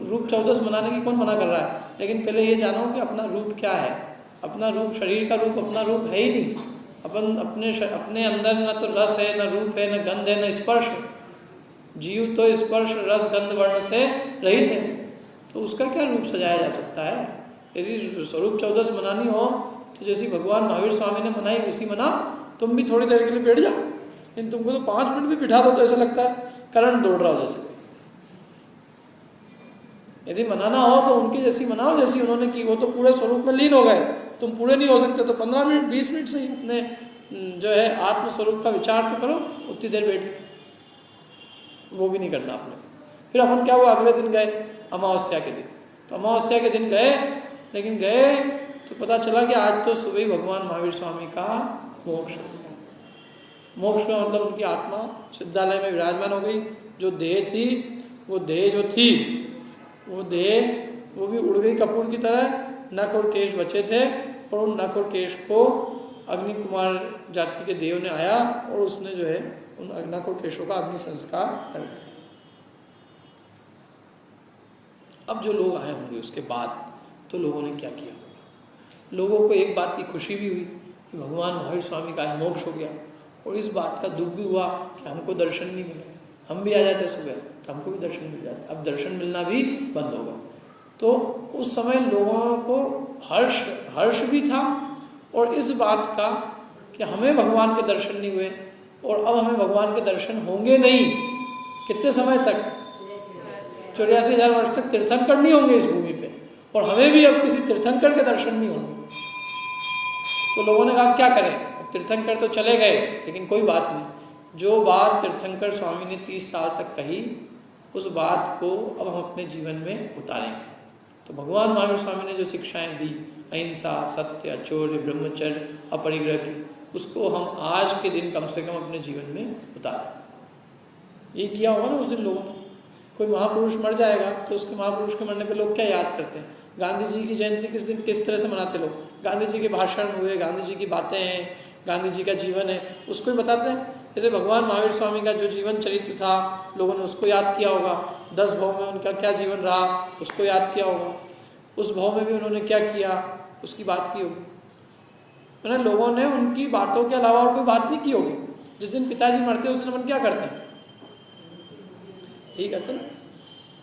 रूप 14 मनाने की कौन मना कर रहा है, लेकिन पहले ये जानो कि अपना रूप क्या है। अपना रूप, शरीर का रूप अपना रूप है ही नहीं। अपन अपने अंदर न तो रस है, न रूप है, न गंध है, न स्पर्श है। जीव तो स्पर्श रस गंध वर्ण से रहित है, तो उसका क्या रूप सजाया जा सकता है? यदि स्वरूप 14 मनानी हो तो जैसी भगवान महावीर स्वामी ने मनाई वैसी मना। तुम भी थोड़ी देर के लिए बैठ जाओ, लेकिन तुमको तो 5 मिनट भी बिठा दो तो ऐसा लगता है करंट दौड़ रहा हो जैसे। यदि मनाना हो तो उनकी जैसी मनाओ जैसी उन्होंने की। वो तो पूरे स्वरूप में लीन हो गए, तुम पूरे नहीं हो सकते तो 15 मिनट 20 मिनट से ही अपने जो है आत्मस्वरूप का विचार तो करो, उतनी देर बैठ, वो भी नहीं करना आपने। फिर अपन क्या हुआ, अगले दिन गए अमावस्या के दिन। तो अमावस्या के दिन गए, लेकिन गए तो पता चला कि आज तो सुबह ही भगवान महावीर स्वामी का मोक्ष। मोक्ष का मतलब उनकी आत्मा सिद्धालय में विराजमान हो गई। जो देह थी, वो देह जो थी वो देह वो भी उड़ गई कपूर की तरह। नख और केश बचे थे, और उन नख और केश को अग्नि कुमार जाति के देव ने आया और उसने जो है उन नख और केशों का अग्नि संस्कार कर दिया। अब जो लोग आए होंगे उसके बाद तो लोगों ने क्या किया होगा? लोगों को एक बात की खुशी भी हुई कि भगवान महावीर स्वामी का मोक्ष हो गया, और इस बात का दुख भी हुआ कि हमको दर्शन नहीं मिला। हम भी आ जाते सुबह तो हमको भी दर्शन मिल जाते, अब दर्शन मिलना भी बंद होगा। तो उस समय लोगों को हर्ष भी था और इस बात का कि हमें भगवान के दर्शन नहीं हुए और अब हमें भगवान के दर्शन होंगे नहीं। कितने समय तक? 84,000 वर्ष तक तीर्थंकर नहीं होंगे इस भूमि पे, और हमें भी अब किसी तीर्थंकर के दर्शन नहीं होंगे। तो लोगों ने कहा क्या करें, तीर्थंकर तो चले गए, लेकिन कोई बात नहीं। जो बात तीर्थंकर स्वामी ने 30 साल तक कही, उस बात को अब हम अपने जीवन में उतारेंगे। तो भगवान महावीर स्वामी ने जो शिक्षाएं दी, अहिंसा, सत्य, अचौर्य, ब्रह्मचर्य, अपरिग्रह की, उसको हम आज के दिन कम से कम अपने जीवन में उतारें। ये किया होगा ना उस दिन लोगों ने। कोई महापुरुष मर जाएगा तो उसके महापुरुष के मरने पे लोग क्या याद करते हैं? गांधी जी की जयंती किस दिन किस तरह से मनाते लोग? गांधी जी के भाषण हुए, गांधी जी की बातें हैं, गांधी जी का जीवन है, उसको ही बताते हैं। जैसे भगवान महावीर स्वामी का जो जीवन चरित्र था, लोगों ने उसको याद किया होगा। 10 भाव में उनका क्या जीवन रहा, उसको याद किया होगा। उस भाव में भी उन्होंने क्या किया, उसकी बात की होगी। मैंने लोगों ने उनकी बातों के अलावा और कोई बात नहीं की होगी। जिस दिन पिताजी मरते हैं उस दिन अपन क्या करते हैं? यही करते हैं।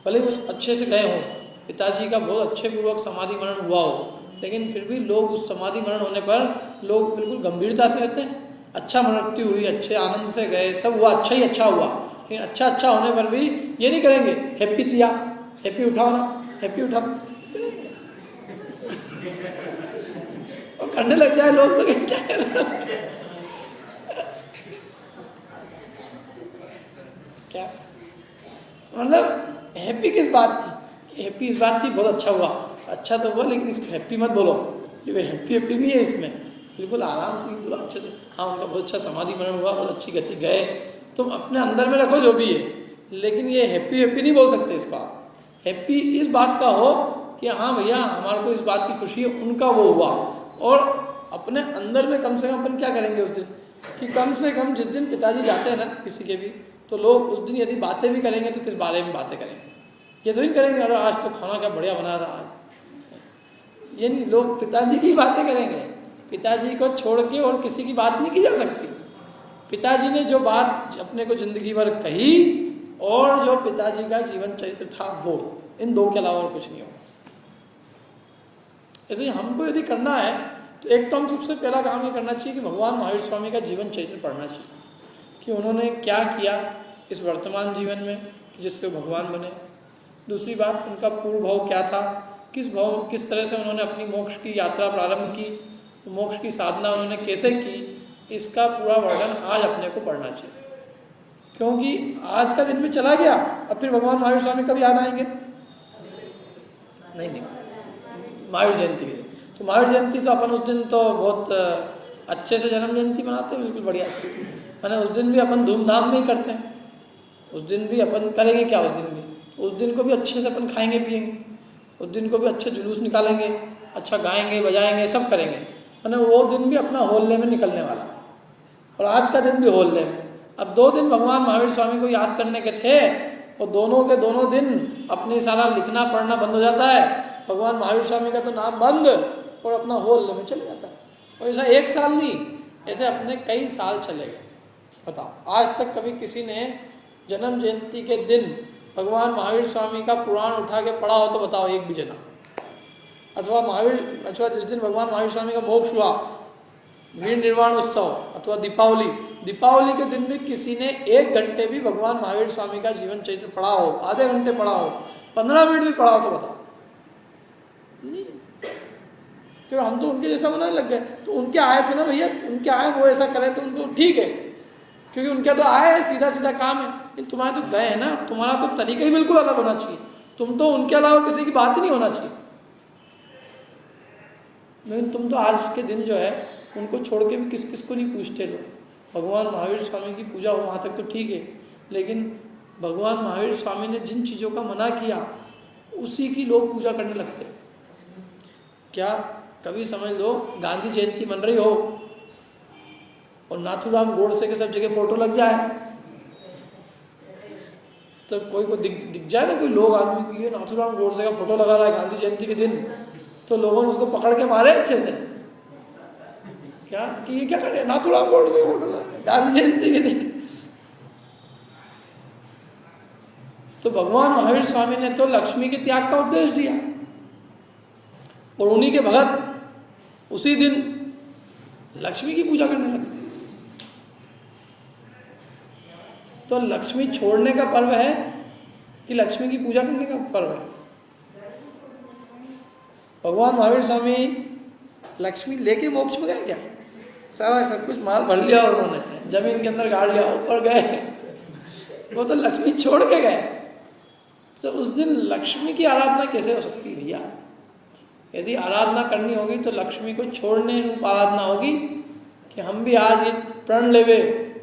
भले वो अच्छे से गए हों, पिताजी का बहुत अच्छे पूर्वक समाधि मरण हुआ हो, लेकिन फिर भी लोग उस समाधि मरण होने पर लोग बिल्कुल गंभीरता से रहते हैं। अच्छा मृत्यु हुई, अच्छे आनंद से गए, सब हुआ, अच्छा ही अच्छा हुआ, लेकिन अच्छा होने पर भी ये नहीं करेंगे हैप्पी दिया, हैप्पी उठाओ ना, हैप्पी उठाओ, और करने लग जाए लोग तो क्या करें? क्या मतलब हैप्पी किस बात की? हैप्पी इस बात की बहुत अच्छा हुआ, अच्छा तो हुआ, लेकिन इसको हैप्पी मत बोलो, ये हैप्पी नहीं है इसमें। बिल्कुल आराम से बोलो, अच्छे से, हाँ उनका बहुत अच्छा समाधि मरण हुआ, बहुत अच्छी गति गए, तुम अपने अंदर में रखो जो भी है, लेकिन ये हैप्पी नहीं बोल सकते इसको आप। हैप्पी इस बात का हो कि हाँ भैया हमारे को इस बात की खुशी है, उनका वो हुआ, और अपने अंदर में कम से कम अपन क्या करेंगे उस दिन, कि कम से कम जिस दिन पिताजी जाते हैं ना किसी के भी, तो लोग उस दिन यदि बातें भी करेंगे तो किस बारे में बातें करेंगे? ये तो नहीं करेंगे अरे आज तो खाना क्या बढ़िया बना था आज, ये नहीं, लोग पिताजी की बातें करेंगे। पिताजी को छोड़ के और किसी की बात नहीं की जा सकती। पिताजी ने जो बात अपने को जिंदगी भर कही और जो पिताजी का जीवन चरित्र था वो, इन दो के अलावा और कुछ नहीं होगा। ऐसे हमको यदि करना है तो एक तो हम सबसे पहला काम ये करना चाहिए कि भगवान महावीर स्वामी का जीवन चरित्र पढ़ना चाहिए कि उन्होंने क्या किया इस वर्तमान जीवन में जिससे भगवान बने। दूसरी बात, उनका पूर्व भाव क्या था, किस तरह से उन्होंने अपनी मोक्ष की यात्रा प्रारंभ की, मोक्ष की साधना उन्होंने कैसे की, इसका पूरा वर्णन आज अपने को पढ़ना चाहिए। क्योंकि आज का दिन भी चला गया, अब फिर भगवान महावीर स्वामी कभी याद आएंगे? नहीं, महावीर जयंती के दिन। तो महावीर जयंती तो अपन उस दिन तो बहुत अच्छे से जन्म जयंती मनाते हैं, बिल्कुल बढ़िया से, मैंने उस दिन भी अपन धूमधाम में ही करते हैं। उस दिन भी अपन करेंगे क्या, उस दिन को भी अच्छे से अपन खाएंगे पिएंगे, उस दिन को भी अच्छे जुलूस निकालेंगे, अच्छा गाएंगे बजाएंगे, सब करेंगे। मैंने वो दिन भी अपना होलने में निकलने वाला, और आज का दिन भी होलने में। अब 2 दिन भगवान महावीर स्वामी को याद करने के थे, और दोनों के दोनों दिन अपनी सारा लिखना पढ़ना बंद हो जाता है, भगवान महावीर स्वामी का तो नाम बंद, और अपना होलने में चले जाता है। और ऐसा 1 साल नहीं, ऐसे अपने कई साल चले गए। बताओ, आज तक कभी किसी ने जन्म जयंती के दिन भगवान महावीर स्वामी का पुराण उठा के पढ़ा हो तो बताओ, एक भी जना? अथवा जिस दिन भगवान महावीर स्वामी का मोक्ष हुआ, वीर निर्वाण उत्सव अथवा दीपावली के दिन भी किसी ने 1 घंटे भी भगवान महावीर स्वामी का जीवन चरित्र पढ़ा हो, आधे घंटे पढ़ा हो, 15 मिनट भी पढ़ा हो तो बताओ? नहीं, क्योंकि हम तो उनके जैसा बनाने लग गए। तो उनके आए थे ना भैया, उनके आए वो ऐसा करें तो उनको ठीक है, क्योंकि उनके तो आए हैं, सीधा सीधा काम है। लेकिन तुम्हारे तो गए हैं ना, तुम्हारा तो तरीका ही बिल्कुल अलग होना चाहिए। तुम तो उनके अलावा किसी की बात ही नहीं होना चाहिए। लेकिन तुम तो आज के दिन जो है उनको छोड़ के भी किस को नहीं पूछते लोग। भगवान महावीर स्वामी की पूजा हो वहाँ तक तो ठीक है, लेकिन भगवान महावीर स्वामी ने जिन चीज़ों का मना किया उसी की लोग पूजा करने लगते। क्या कभी समझ लो गांधी जयंती मन रही हो और नाथूराम गोडसे के सब जगह फोटो लग जाए, तो कोई को दिख जाए ना कोई लोग आदमी की ये नाथूराम गोडसे का फोटो लगा रहा है गांधी जयंती के दिन, तो लोगों ने उसको पकड़ के मारे अच्छे से, क्या कि ये क्या कर रहे हैं, नाथूराम गोडसे का फोटो लगा गांधी जयंती के दिन। तो भगवान महावीर स्वामी ने तो लक्ष्मी के त्याग का उपदेश दिया और उन्हीं के भगत उसी दिन लक्ष्मी की पूजा करने लगे। तो लक्ष्मी छोड़ने का पर्व है कि लक्ष्मी की पूजा करने का पर्व है? भगवान महावीर स्वामी लक्ष्मी लेके मोक्ष में गए क्या? सारा सब कुछ माल भर लिया उन्होंने, जमीन के अंदर गाड़ लिया, ऊपर गए, वो तो लक्ष्मी छोड़ के गए। तो उस दिन लक्ष्मी की आराधना कैसे हो सकती है भैया? यदि आराधना करनी होगी तो लक्ष्मी को छोड़ने रूप आराधना होगी कि हम भी आज ये प्रण लेवे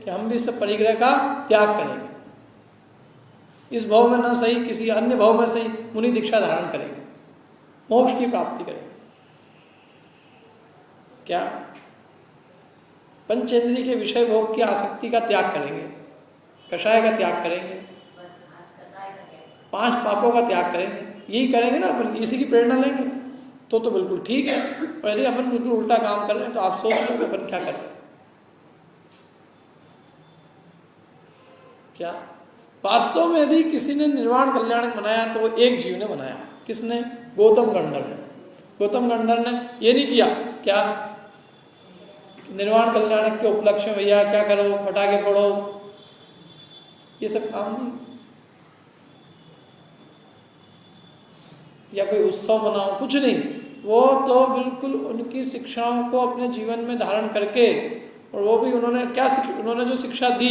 कि हम भी सब परिग्रह का त्याग करेंगे, इस भाव में ना सही किसी अन्य भाव में सही मुनि दीक्षा धारण करेंगे, मोक्ष की प्राप्ति करेंगे। क्या पंचेंद्रिय के विषय भोग की आसक्ति का त्याग करेंगे, कषाय का त्याग करेंगे, 5 पापों का त्याग करेंगे, यही करेंगे ना अपन, इसी की प्रेरणा लेंगे तो बिल्कुल ठीक है। और यदि अपन बिल्कुल उल्टा काम कर रहे हैं तो आप सोच लो कि अपन क्या कर रहे हैं। क्या वास्तव में यदि किसी ने निर्वाण कल्याणक बनाया तो वो एक जीव ने बनाया। किसने? गौतम गंधर्व ने। गौतम गंधर्व ने ये नहीं किया क्या निर्वाण कल्याणक के उपलक्ष्य में भैया क्या करो, पटाखे फोड़ो, ये सब काम नहीं, या कोई उत्सव मनाओ, कुछ नहीं। वो तो बिल्कुल उनकी शिक्षाओं को अपने जीवन में धारण करके, और वो भी उन्होंने जो शिक्षा दी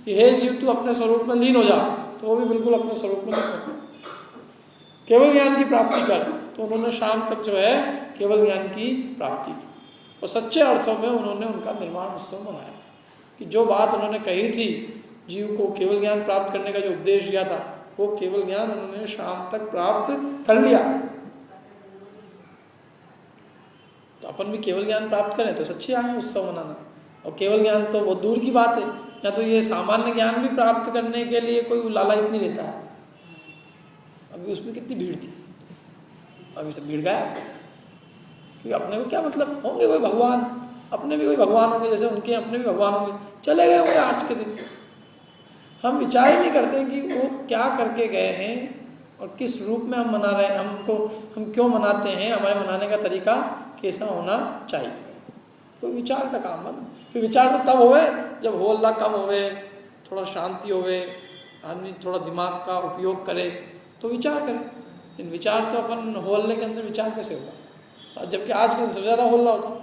कि हे जीव तू अपने स्वरूप में लीन हो जा, तो वो भी बिल्कुल अपने स्वरूप में लीन हो, केवल ज्ञान की प्राप्ति कर। तो उन्होंने शाम तक जो है केवल ज्ञान की प्राप्ति की, और सच्चे अर्थों में उन्होंने उनका निर्वाण उत्सव मनाया कि जो बात उन्होंने कही थी जीव को केवल ज्ञान प्राप्त करने का जो उपदेश दिया था, वो केवल ज्ञान उन्होंने शाम तक प्राप्त कर लिया। तो अपन भी केवल ज्ञान प्राप्त करें तो सच्चे आए उत्सव मनाना। और केवल ज्ञान तो बहुत दूर की बात है, या तो ये सामान्य ज्ञान भी प्राप्त करने के लिए कोई लालच नहीं रहता है। अभी उसमें कितनी भीड़ थी, अभी सब भीड़ गया, क्योंकि अपने को क्या मतलब, होंगे कोई भगवान, अपने भी कोई भगवान होंगे जैसे उनके अपने भी भगवान होंगे, चले गए होंगे आज के दिन। हम विचार ही नहीं करते कि वो क्या करके गए हैं और किस रूप में हम मना रहे हैं, हम क्यों मनाते हैं, हमारे मनाने का तरीका कैसा होना चाहिए। तो विचार का काम है। फिर विचार तो तब होवे जब हो अल्लाह कम होवे, थोड़ा शांति होवे, आदमी थोड़ा दिमाग का उपयोग करे तो विचार करे। इन विचार तो अपन होल्ले के अंदर विचार कैसे होगा, जबकि आज के सबसे ज़्यादा होल्ला होता।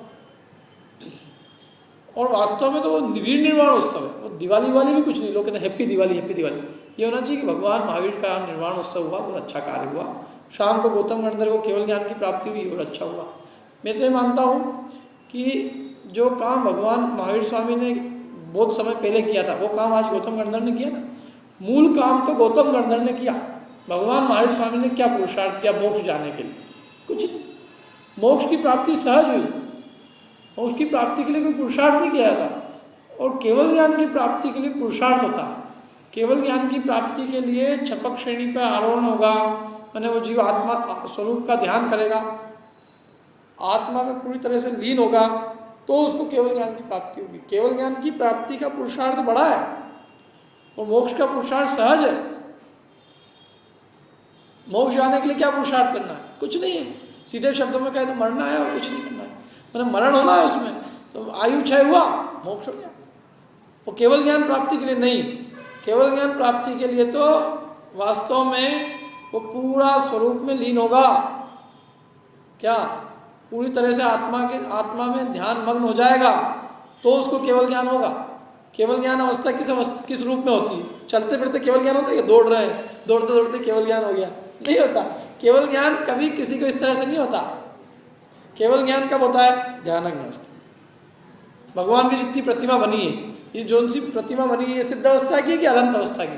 और वास्तव में तो वो वीर निर्वाण उत्सव है, वो दिवाली वाली भी कुछ नहीं। लोग कहते हैं हैप्पी दिवाली, हैप्पी दिवाली। ये होना चाहिए कि भगवान महावीर का निर्वाण उत्सव हुआ, बहुत अच्छा कार्य हुआ। शाम को गौतम गंधर्व को केवल ज्ञान की प्राप्ति हुई और अच्छा हुआ। मैं तो ये मानता हूँ कि जो काम भगवान महावीर स्वामी ने बहुत समय पहले किया था, वो काम आज गौतम गंधर्व ने किया ना। मूल काम तो गौतम गंधर्व ने किया। भगवान महावीर स्वामी ने क्या पुरुषार्थ किया मोक्ष जाने के लिए? कुछ नहीं। मोक्ष की प्राप्ति सहज हुई, मोक्ष की प्राप्ति के लिए कोई पुरुषार्थ नहीं किया था। और केवल ज्ञान की प्राप्ति के लिए पुरुषार्थ होता है। केवल ज्ञान की प्राप्ति के लिए छपक श्रेणी पर आरोहण होगा, मैंने वो जीव आत्मा स्वरूप का ध्यान करेगा, आत्मा में पूरी तरह से लीन होगा, तो उसको केवल ज्ञान की प्राप्ति होगी। केवल ज्ञान की प्राप्ति का पुरुषार्थ बड़ा है और मोक्ष का पुरुषार्थ सहज है। मोक्ष जाने के लिए क्या पुरुषार्थ करना है? कुछ नहीं है। सीधे शब्दों में कहते मरना है और कुछ नहीं करना है, मतलब मरण होना है उसमें, तो आयु क्षय हुआ, मोक्ष हो गया। वो केवल ज्ञान प्राप्ति के लिए नहीं, केवल ज्ञान प्राप्ति के लिए तो वास्तव में वो पूरा स्वरूप में लीन होगा। क्या? पूरी तरह से आत्मा में ध्यान मग्न हो जाएगा, तो उसको केवल ज्ञान होगा। केवल ज्ञान अवस्था किस रूप में होती है? चलते फिरते केवल ज्ञान होता है, दौड़ रहे हैं, दौड़ते दौड़ते केवल ज्ञान हो गया? नहीं होता। केवल ज्ञान कभी किसी को इस तरह से नहीं होता। केवल ज्ञान कब होता है? ध्यानग्न अवस्था। भगवान की जितनी प्रतिमा बनी है, ये जो सी प्रतिमा बनी है, ये सिद्ध अवस्था की है कि अनंत अवस्था की?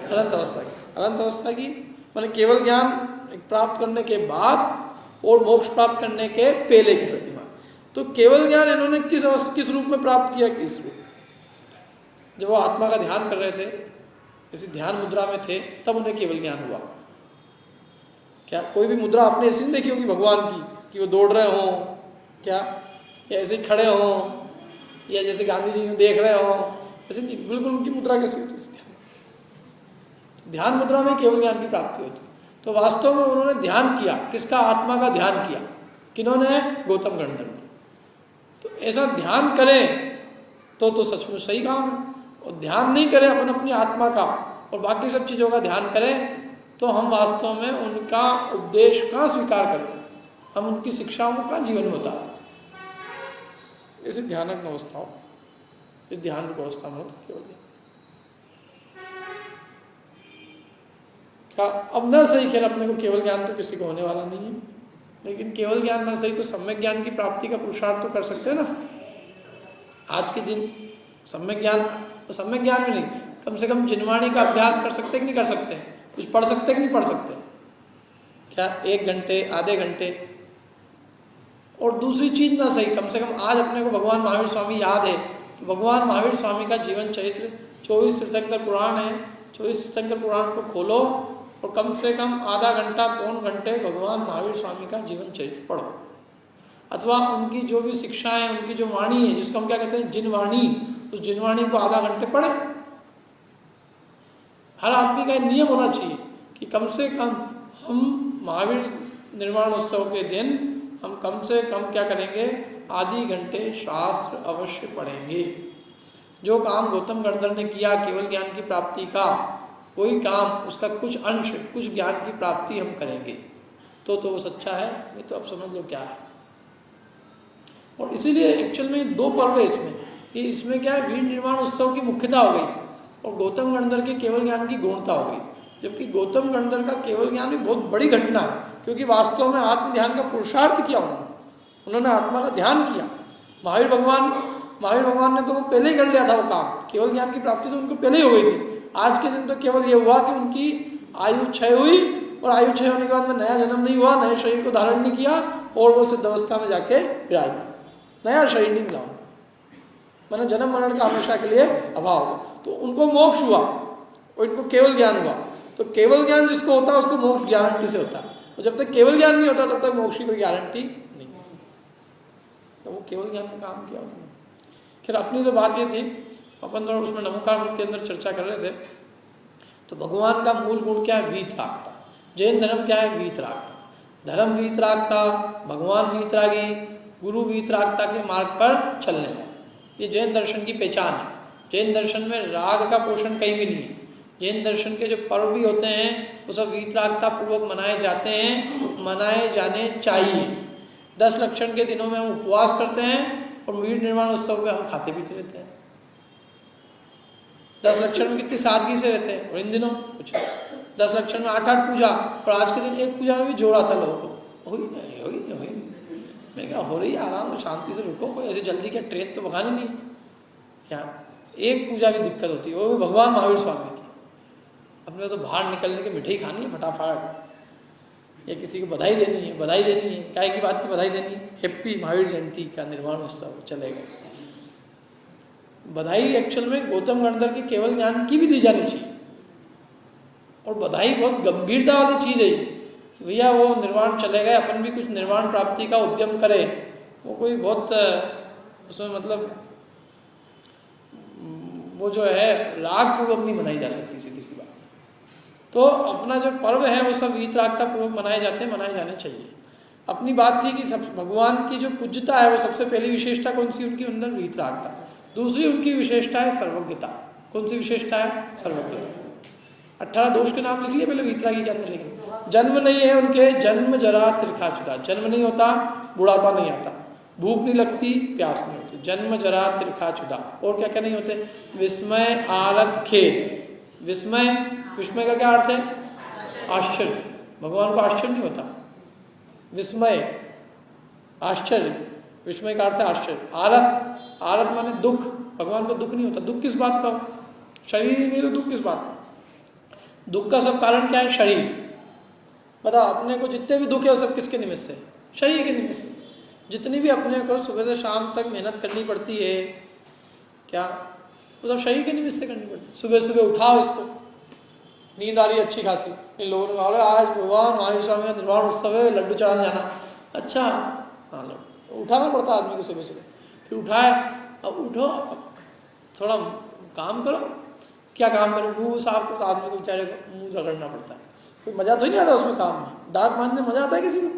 अनंत अवस्था की। अनंत अवस्था की मैंने केवल ज्ञान प्राप्त करने के बाद और मोक्ष प्राप्त करने के पहले की प्रतिमा। तो केवल ज्ञान इन्होंने किस रूप में प्राप्त किया? किस रूप? जब वो आत्मा का ध्यान कर रहे थे, किसी ध्यान मुद्रा में थे, तब उन्हें केवल ज्ञान हुआ। क्या कोई भी मुद्रा आपने ऐसी नहीं देखी होगी भगवान की कि वो दौड़ रहे हों क्या, या ऐसे ही खड़े हों, या जैसे गांधी जी देख रहे हों, ऐसे नहीं। बिल्कुल उनकी मुद्रा कैसी होती है? ध्यान मुद्रा में केवल ज्ञान की प्राप्ति होती। तो वास्तव में उन्होंने ध्यान किया, किसका? आत्मा का ध्यान किया। किन्होंने? गौतम गणधर ने। तो ऐसा ध्यान करें तो सचमुच सही काम है। और ध्यान नहीं करें अपन अपनी आत्मा का और बाकी सब चीज़ों का ध्यान करें, तो हम वास्तव में उनका उपदेश कहाँ स्वीकार करें, हम उनकी शिक्षाओं को कहाँ जीवन में उतारें? ऐसे ध्यानक अवस्था हो, इस ध्यान की अवस्था में हो तो केवल क्या अब न सही। खैर अपने को केवल ज्ञान तो किसी को होने वाला नहीं है, लेकिन केवल ज्ञान न सही तो सम्यक ज्ञान की प्राप्ति का पुरुषार्थ तो कर सकते हैं ना। आज के दिन सम्यक ज्ञान में नहीं, कम से कम जिनवाणी का अभ्यास कर सकते कि नहीं कर सकते? कुछ पढ़ सकते कि नहीं पढ़ सकते? क्या 1 घंटे, आधे घंटे? और दूसरी चीज ना सही, कम से कम आज अपने को भगवान महावीर स्वामी याद है, तो भगवान महावीर स्वामी का जीवन चरित्र 24 तीर्थंकर पुराण है, 24 तीर्थंकर पुराण को खोलो और कम से कम आधा घंटा, पौन घंटे भगवान महावीर स्वामी का जीवन चरित्र पढ़ो, अथवा उनकी जो भी शिक्षाएं हैं, उनकी जो वाणी है, जिसको हम क्या कहते हैं जिनवाणी, उस जिनवाणी को आधा घंटे पढ़े। हर आदमी का नियम होना चाहिए कि कम से कम हम महावीर निर्वाण उत्सव के दिन हम कम से कम क्या करेंगे? आधे घंटे शास्त्र अवश्य पढ़ेंगे। जो काम गौतम गणधर ने किया केवल ज्ञान की प्राप्ति का, कोई काम उसका कुछ अंश, कुछ ज्ञान की प्राप्ति हम करेंगे तो वो सच्चा है, नहीं तो अब समझ लो क्या है। और इसीलिए एक्चुअल में 2 पर्व है इसमें, कि इसमें क्या है, वीर निर्वाण उत्सव की मुख्यता हो गई और गौतम गणधर के केवल ज्ञान की गौणता हो गई। जबकि गौतम गणधर का केवल ज्ञान भी बहुत बड़ी घटना है, क्योंकि वास्तव में आत्म ध्यान का पुरुषार्थ किया उन्होंने आत्मा का ध्यान किया। महावीर भगवान ने तो वो पहले ही कर लिया था वो काम, केवल ज्ञान की प्राप्ति तो उनको पहले ही हो गई थी। आज के दिन तो केवल ये हुआ कि उनकी आयु क्षय हुई, और आयु क्षय होने के बाद में नया जन्म नहीं हुआ, नए शरीर को धारण नहीं किया और वो सिद्ध अवस्था में जाके विराज, नया शरीर नहीं मिला उनको, मैंने जन्म मरण का हमेशा के लिए अभाव हो। तो उनको मोक्ष हुआ और इनको केवल ज्ञान हुआ। तो केवल ज्ञान जिसको होता है उसको मोक्ष गारंटी से होता है, और जब तक केवल ज्ञान नहीं होता तब तक मोक्ष की कोई गारंटी नहीं। तो वो केवल ज्ञान का काम किया उसने। फिर अपनी जो बात ये थी, अपन तो उसमें नमोकार के अंदर चर्चा कर रहे थे, तो भगवान का मूल गुण क्या है? वीतरागता। जैन धर्म क्या है? वीतरागता। धर्म वीतरागता, भगवान वीतरागी, गुरु वीतरागता के मार्ग पर चलने वाले, ये जैन दर्शन की पहचान है। जैन दर्शन में राग का पोषण कहीं भी नहीं है। जैन दर्शन के जो पर्व भी होते हैं वो सब वीतरागता पूर्वक मनाए जाते हैं, मनाए जाने चाहिए। 10 लक्षण के दिनों में हम उपवास करते हैं और वीर निर्वाण उत्सव में हम खाते पीते रहते हैं। 10 लक्षण में कितनी सादगी से रहते हैं, और इन दिनों कुछ 10 लक्षण में 8 पूजा, और आज के दिन एक पूजा में भी जोड़ा था लोगों को, हो ही नहीं। मैं कहा हो रही है, आराम शांति से रुको, कोई ऐसे जल्दी क्या ट्रेन तो भगानी नहीं। क्या एक पूजा की दिक्कत होती है, वो भी भगवान महावीर स्वामी की। अपने तो बाहर निकलने की मिठाई खानी है फटाफट, या किसी को बधाई देनी है, काय की बात की बधाई देनी है, हैप्पी महावीर जयंती का निर्वाण उत्सव चलेगा। बधाई एक्चुअल में गौतम गणधर के केवल ज्ञान की भी दी जानी चाहिए, और बधाई बहुत गंभीरता वाली चीज़ है कि भैया वो निर्वाण चले गए, अपन भी कुछ निर्वाण प्राप्ति का उद्यम करें। वो कोई बहुत उसमें मतलब वो जो है राग पूर्वक नहीं मनाई जा सकती, सीधी सी बात। तो अपना जो पर्व है वो सब वीतरागता पूर्वक मनाए जाने चाहिए। अपनी बात थी कि सब भगवान की जो पूज्यता है वो सबसे पहली विशेषता कौन सी उनकी अंदर? वीतरागता। दूसरी उनकी विशेषता है सर्वज्ञता। कौन सी विशेषता है? सर्वज्ञता। 18 दोष के नाम लिख लिए पहले वीतरागी के अंदर लिखे। जन्म नहीं है उनके, जन्म जरा तिरखा चुका, जन्म नहीं होता, बुढ़ापा नहीं आता, भूख नहीं लगती, प्यास नहीं होती, जन्म जरा तिरखा चुदा। और क्या क्या नहीं होते? विस्मय, आलत, खेद। विस्मय का क्या अर्थ है? आश्चर्य। भगवान को आश्चर्य नहीं होता। विस्मय आश्चर्य, विस्मय का अर्थ है आश्चर्य। आलत माने दुख, भगवान को दुख नहीं होता। दुख किस बात का? शरीर ही नहीं तो दुख किस बात का? दुख का सब कारण क्या है? शरीर। बताओ, अपने को जितने भी दुख है वो सब किसके निमित्त से? शरीर के निमित्त से। जितनी भी अपने को सुबह से शाम तक मेहनत करनी पड़ती है, क्या वो सब शरीर के निमित्त से करनी पड़ती है। सुबह सुबह उठाओ इसको, नींद आ रही है अच्छी खासी, इन लोगों ने कहा अरे आज भगवान महावीर स्वामी का निर्वाण उत्सव है, लड्डू चढ़ाने जाना। अच्छा हाँ, उठाना पड़ता है आदमी को सुबह सुबह। फिर उठाए, अब उठो, थोड़ा काम करो। क्या काम करो? मुँह साफ करो। तो आदमी को बेचारे को मुँह रगड़ना पड़ता है, कोई मजा तो नहीं आता उसमें काम में। दांत मांजने मजा आता है किसी को?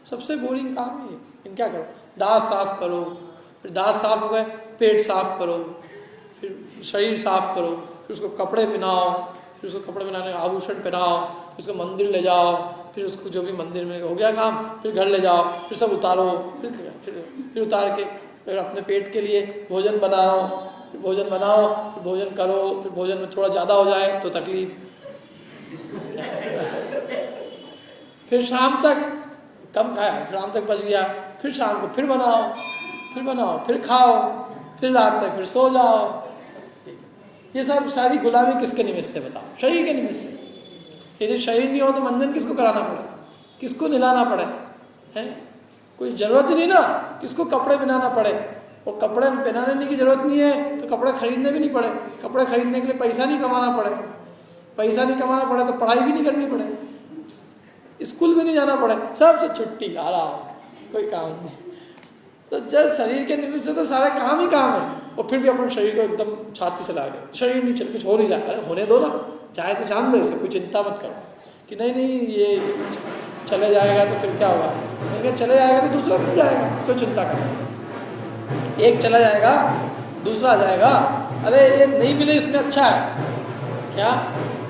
सबसे बोरिंग काम है ये। इन क्या करो? दांत साफ करो, फिर दांत साफ हो गए, पेट साफ करो, फिर शरीर साफ करो, फिर उसको कपड़े पहनाओ, फिर उसको कपड़े पहनाने आभूषण पहनाओ, फिर उसको मंदिर ले जाओ, फिर उसको जो भी मंदिर में हो गया काम, फिर घर ले जाओ, फिर सब उतारो, फिर उतार के फिर अपने पेट के लिए भोजन बनाओ, फिर भोजन बनाओ, फिर भोजन करो, फिर भोजन में थोड़ा ज़्यादा हो जाए तो तकलीफ। फिर शाम तक कम खाया, शाम तक बच गया, फिर शाम को फिर बनाओ, फिर खाओ, फिर रात तक फिर सो जाओ। ये सब सारी गुलामी किसके निमित्त से बताओ? शरीर के निमित्त से। यदि शरीर नहीं हो तो मंजन किसको कराना पड़े, किसको नहलाना पड़े? है कोई ज़रूरत ही नहीं ना, किसको कपड़े पहनाना पड़े। और कपड़े पहनाने की ज़रूरत नहीं है तो कपड़े खरीदने भी नहीं पड़े। कपड़े खरीदने के लिए पैसा नहीं कमाना पड़े, पैसा नहीं कमाना पड़े तो पढ़ाई भी नहीं करनी पड़े, स्कूल भी नहीं जाना पड़े, सबसे छुट्टी, आराम, कोई काम नहीं। तो जब शरीर के निमित्त से तो सारे काम ही काम है। और फिर भी अपन शरीर को एकदम छाती से ला गए, शरीर नहीं चल, कुछ हो नहीं जाता है, होने दो ना, चाहे तो जान दो इसे, कोई चिंता मत करो कि नहीं ये चले जाएगा तो फिर क्या होगा। मैंने चले जाएगा तो दूसरा मिल जाएगा, क्यों चिंता करो? एक चला जाएगा दूसरा आ जाएगा। अरे ये नहीं मिले इसमें अच्छा है क्या?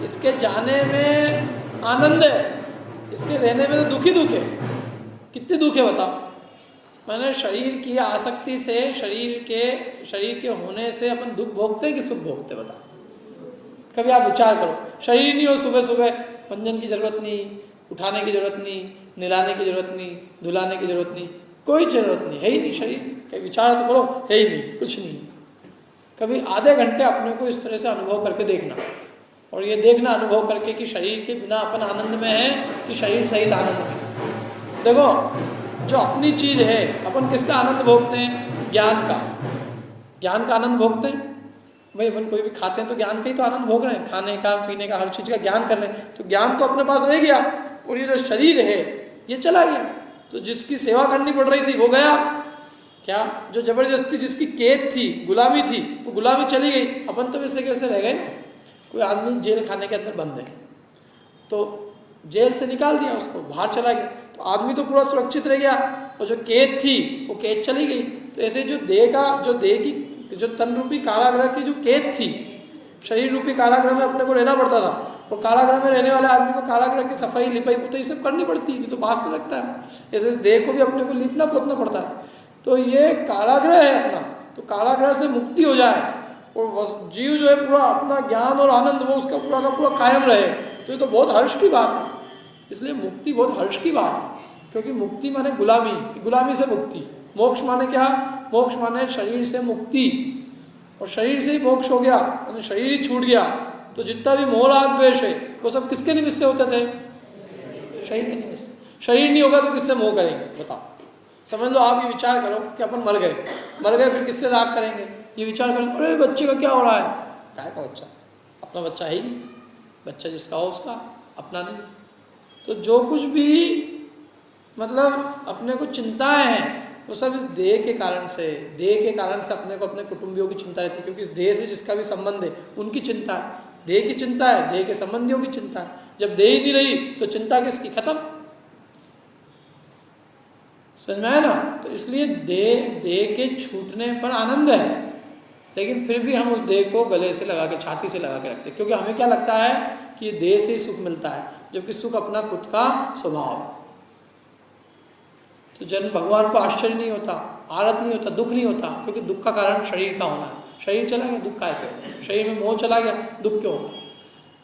इसके जाने में आनंद है, इसके रहने में तो दुख ही दुख है। कितने दुख है बताओ? मैंने शरीर की आसक्ति से, शरीर के होने से अपन दुख भोगते हैं कि सुख भोगते? बताओ, कभी आप विचार करो। शरीर नहीं हो, सुबह सुबह मंजन की जरूरत नहीं, उठाने की जरूरत नहीं, नहलाने की जरूरत नहीं, धुलाने की जरूरत नहीं, कोई जरूरत नहीं, है ही नहीं शरीर। कभी विचार तो करो, है ही नहीं, कुछ नहीं। कभी आधे घंटे अपने को इस तरह से अनुभव करके देखना, और ये देखना अनुभव करके कि शरीर के बिना अपन आनंद में है कि शरीर सहित आनंद में। देखो, जो अपनी चीज है, अपन किसका आनंद भोगते हैं? ज्ञान का आनंद भोगते हैं। भाई अपन कोई भी खाते हैं तो ज्ञान का ही तो आनंद भोग रहे हैं, खाने का, पीने का, हर चीज का ज्ञान कर रहे हैं। तो ज्ञान तो अपने पास रह गया, और ये जो शरीर है ये चला गया। तो जिसकी सेवा करनी पड़ रही थी वो गया क्या? जो जबरदस्ती जिसकी कैद थी, गुलामी थी, वो गुलामी चली गई। अपन तो वैसे कैसे रह गए ना। कोई आदमी जेल खाने के अंदर बंद है, तो जेल से निकाल दिया उसको, बाहर चला गया, तो आदमी तो पूरा सुरक्षित रह गया, और जो कैद थी वो कैद चली गई। तो ऐसे जो देह की जो तन रूपी कारागृह की जो कैद थी, शरीर रूपी कारागृह में अपने को रहना पड़ता था, और कारागृह में रहने वाले आदमी को कारागृह की सफाई, लिपाई पुताई सब करनी पड़ती है, तो बास में लगता है। ऐसे देह को भी अपने को लिपना पोतना पड़ता है। तो ये कारागृह है अपना, तो कारागृह से मुक्ति हो जाए, और जीव जो है पूरा अपना ज्ञान और आनंद वो उसका पूरा का पूरा कायम रहे, तो ये तो बहुत हर्ष की बात है। इसलिए मुक्ति बहुत हर्ष की बात है, क्योंकि मुक्ति माने गुलामी से मुक्ति। मोक्ष माने क्या? मोक्ष माने शरीर से मुक्ति, और शरीर से ही मोक्ष हो गया, यानी शरीर ही छूट गया। तो जितना भी मोह राग द्वेष है वो सब किसके निमित्त से होते थे? शरीर के निमित्त से। शरीर नहीं होगा तो किससे मोह करेंगे? बताओ, समझ लो। आप ये विचार करो कि अपन मर गए फिर किससे राग करेंगे? ये विचार करेंगे, अरे बच्चे का क्या हो रहा है? काय का बच्चा? अपना बच्चा है ही नहीं। बच्चा जिसका हो उसका, अपना नहीं। तो जो कुछ भी मतलब अपने को चिंताएं हैं वो सब इस देह के कारण से अपने को अपने कुटुंबियों की चिंता रहती है, क्योंकि इस देह से जिसका भी संबंध है उनकी चिंता है। देह की चिंता है, देह के संबंधियों की चिंता है। जब देह ही नहीं रही तो चिंता किसकी? खत्म। समझ में आया ना? तो इसलिए देह के छूटने पर आनंद है, लेकिन फिर भी हम उस देह को गले से लगा के, छाती से लगा के रखते हैं, क्योंकि हमें क्या लगता है कि ये देह से ही सुख मिलता है, जबकि सुख अपना खुद का स्वभाव है। तो जन्म भगवान को आश्चर्य नहीं होता, आरत नहीं होता, दुख नहीं होता, क्योंकि दुख का कारण शरीर का होना है। शरीर चला गया, दुख कैसे होगा? शरीर में मोह चला गया, दुख क्यों होगा?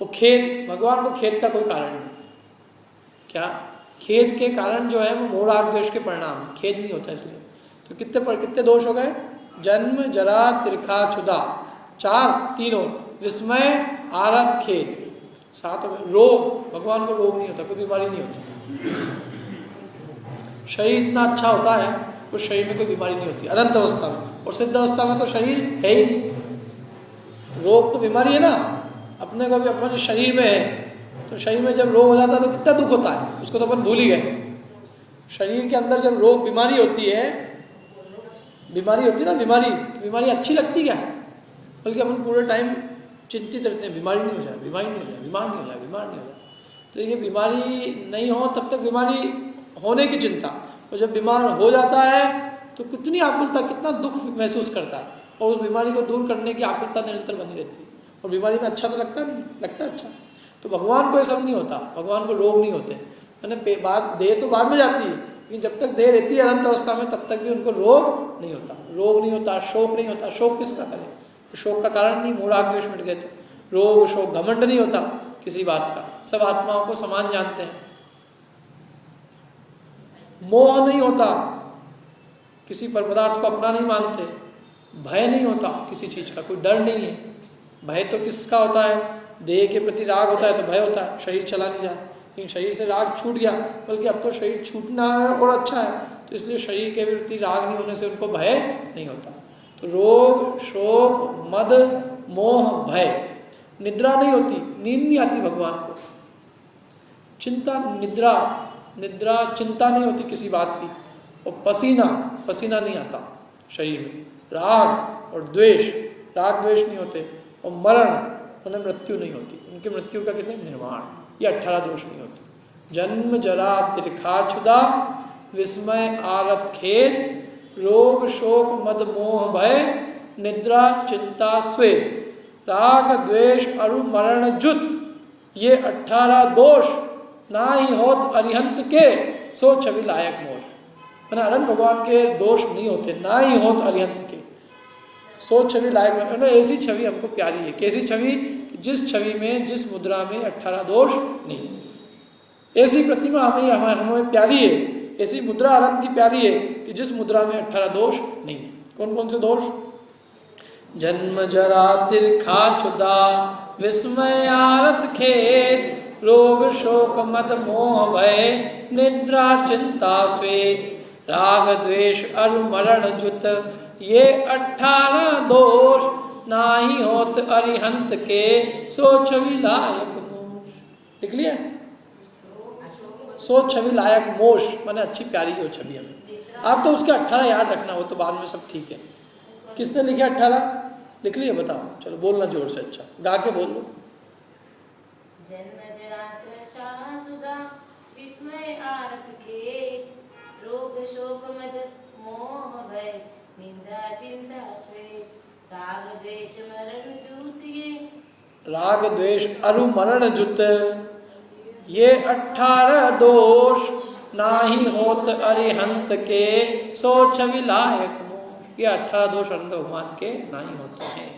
वो खेद, भगवान को खेद का कोई कारण नहीं। क्या? खेद के कारण जो है वो मोह राग द्वेष के परिणाम, खेद नहीं होता इसलिए। तो कितने दोष हो गए? जन्म, जरा, तिरखा, क्षुधा, 4 विस्मय, आरत, खेद, 7 रोग। भगवान को रोग नहीं होता, कोई बीमारी नहीं होती। शरीर इतना अच्छा होता है उस शरीर में कोई बीमारी नहीं होती अनंत अवस्था में, और सिद्ध अवस्था में तो शरीर है ही नहीं। रोग तो बीमारी है ना, अपने को भी अपने शरीर में है, तो शरीर में जब रोग हो जाता है तो कितना दुख होता है, उसको तो अपन भूल ही गए। शरीर के अंदर जब रोग बीमारी होती है ना, बीमारी अच्छी लगती क्या, बल्कि अपन पूरे टाइम चिंतित रहते हैं, बीमारी नहीं हो जाए, बीमार नहीं हो जाए। तो ये बीमारी नहीं हो तब तक बीमारी होने की चिंता, और जब बीमार हो जाता है तो कितनी आकुलता, कितना दुख महसूस करता है, और उस बीमारी को दूर करने की आकुलता निरंतर बनी रहती है। और बीमारी में अच्छा तो लगता है अच्छा। तो भगवान को ये सब नहीं होता, भगवान को रोग नहीं होते, मैंने देह तो बाद में जाती है, लेकिन जब तक देह रहती है अनंत अवस्था में तब तक भी उनको रोग नहीं होता, शोक नहीं होता। शोक किसका करे, शोक का कारण नहीं, मूढ़ आग द्वेष मिट गए तो। रोग शोक घमंड नहीं होता किसी बात का, सब आत्माओं को समान जानते हैं। मोह नहीं होता, किसी पर पदार्थ को अपना नहीं मानते। भय नहीं होता किसी चीज का, कोई डर नहीं है। भय तो किसका होता है, देह के प्रति राग होता है तो भय होता है, शरीर चला नहीं जाए। लेकिन शरीर से राग छूट गया, बल्कि अब तो शरीर छूटना है और अच्छा है, तो इसलिए शरीर के प्रति राग नहीं होने से उनको भय नहीं होता। तो रोग शोक मद मोह भय, निद्रा नहीं होती, नींद नहीं आती भगवान को। चिंता निद्रा चिंता नहीं होती किसी बात की। और पसीना नहीं आता शरीर में। राग और द्वेष, राग द्वेष नहीं होते। और मरण उन्हें मृत्यु नहीं होती, उनकी मृत्यु का कहते हैं निर्वाण। ये 18 दोष नहीं होते। जन्म जरा त्रिखा क्षुधा विस्मय आरत खेद रोग शोक मद मोह भय निद्रा चिंता स्वेद राग द्वेष अरु मरण जुत, ये 18 दोष ना ही होत अरिहंत के सो छवि लायक मोश। मैंने अनंत भगवान के दोष नहीं होते, ना ही होत अरिहंत के सो छवि लायक। ऐसी छवि हमको प्यारी है। कैसी छवि, जिस छवि में जिस मुद्रा में 18 दोष नहीं। ऐसी प्रतिमा हमें प्यारी है, ऐसी मुद्रा अनंत की प्यारी है कि जिस मुद्रा में 18 दोष नहीं। कौन कौन से दोष, जन्म जरा तिरखा क्षुधा विस्मय आरत खेद रोग शोक मद मोह भय निद्रा चिंता स्वेद राग द्वेष अरु मरण जुत, ये 18 दोष नाही होत अरिहंत के सो छवि लायक मोश। लिख लिया, सो छवि लायक मोश माने अच्छी प्यारी हो छवि हमें। आप तो उसके 18 याद रखना, हो तो बाद में सब ठीक है। किसने लिखे 18 लिख लिया, बताओ। चलो बोलना जोर से, अच्छा गा के बोल लो। जन्म जरा त्रषा सुधा विस्मय आरत खेद रोग शोक मद मोह भय निंदा चिंता श्वेत राग द्वेष मरण जुत, ये राग द्वेष अरु मरण जुत, ये 18 दोष नाही होत अरिहंत के सो छवि लायक मोश। ये 18 दोष अनंत भगवान के नहीं होते हैं।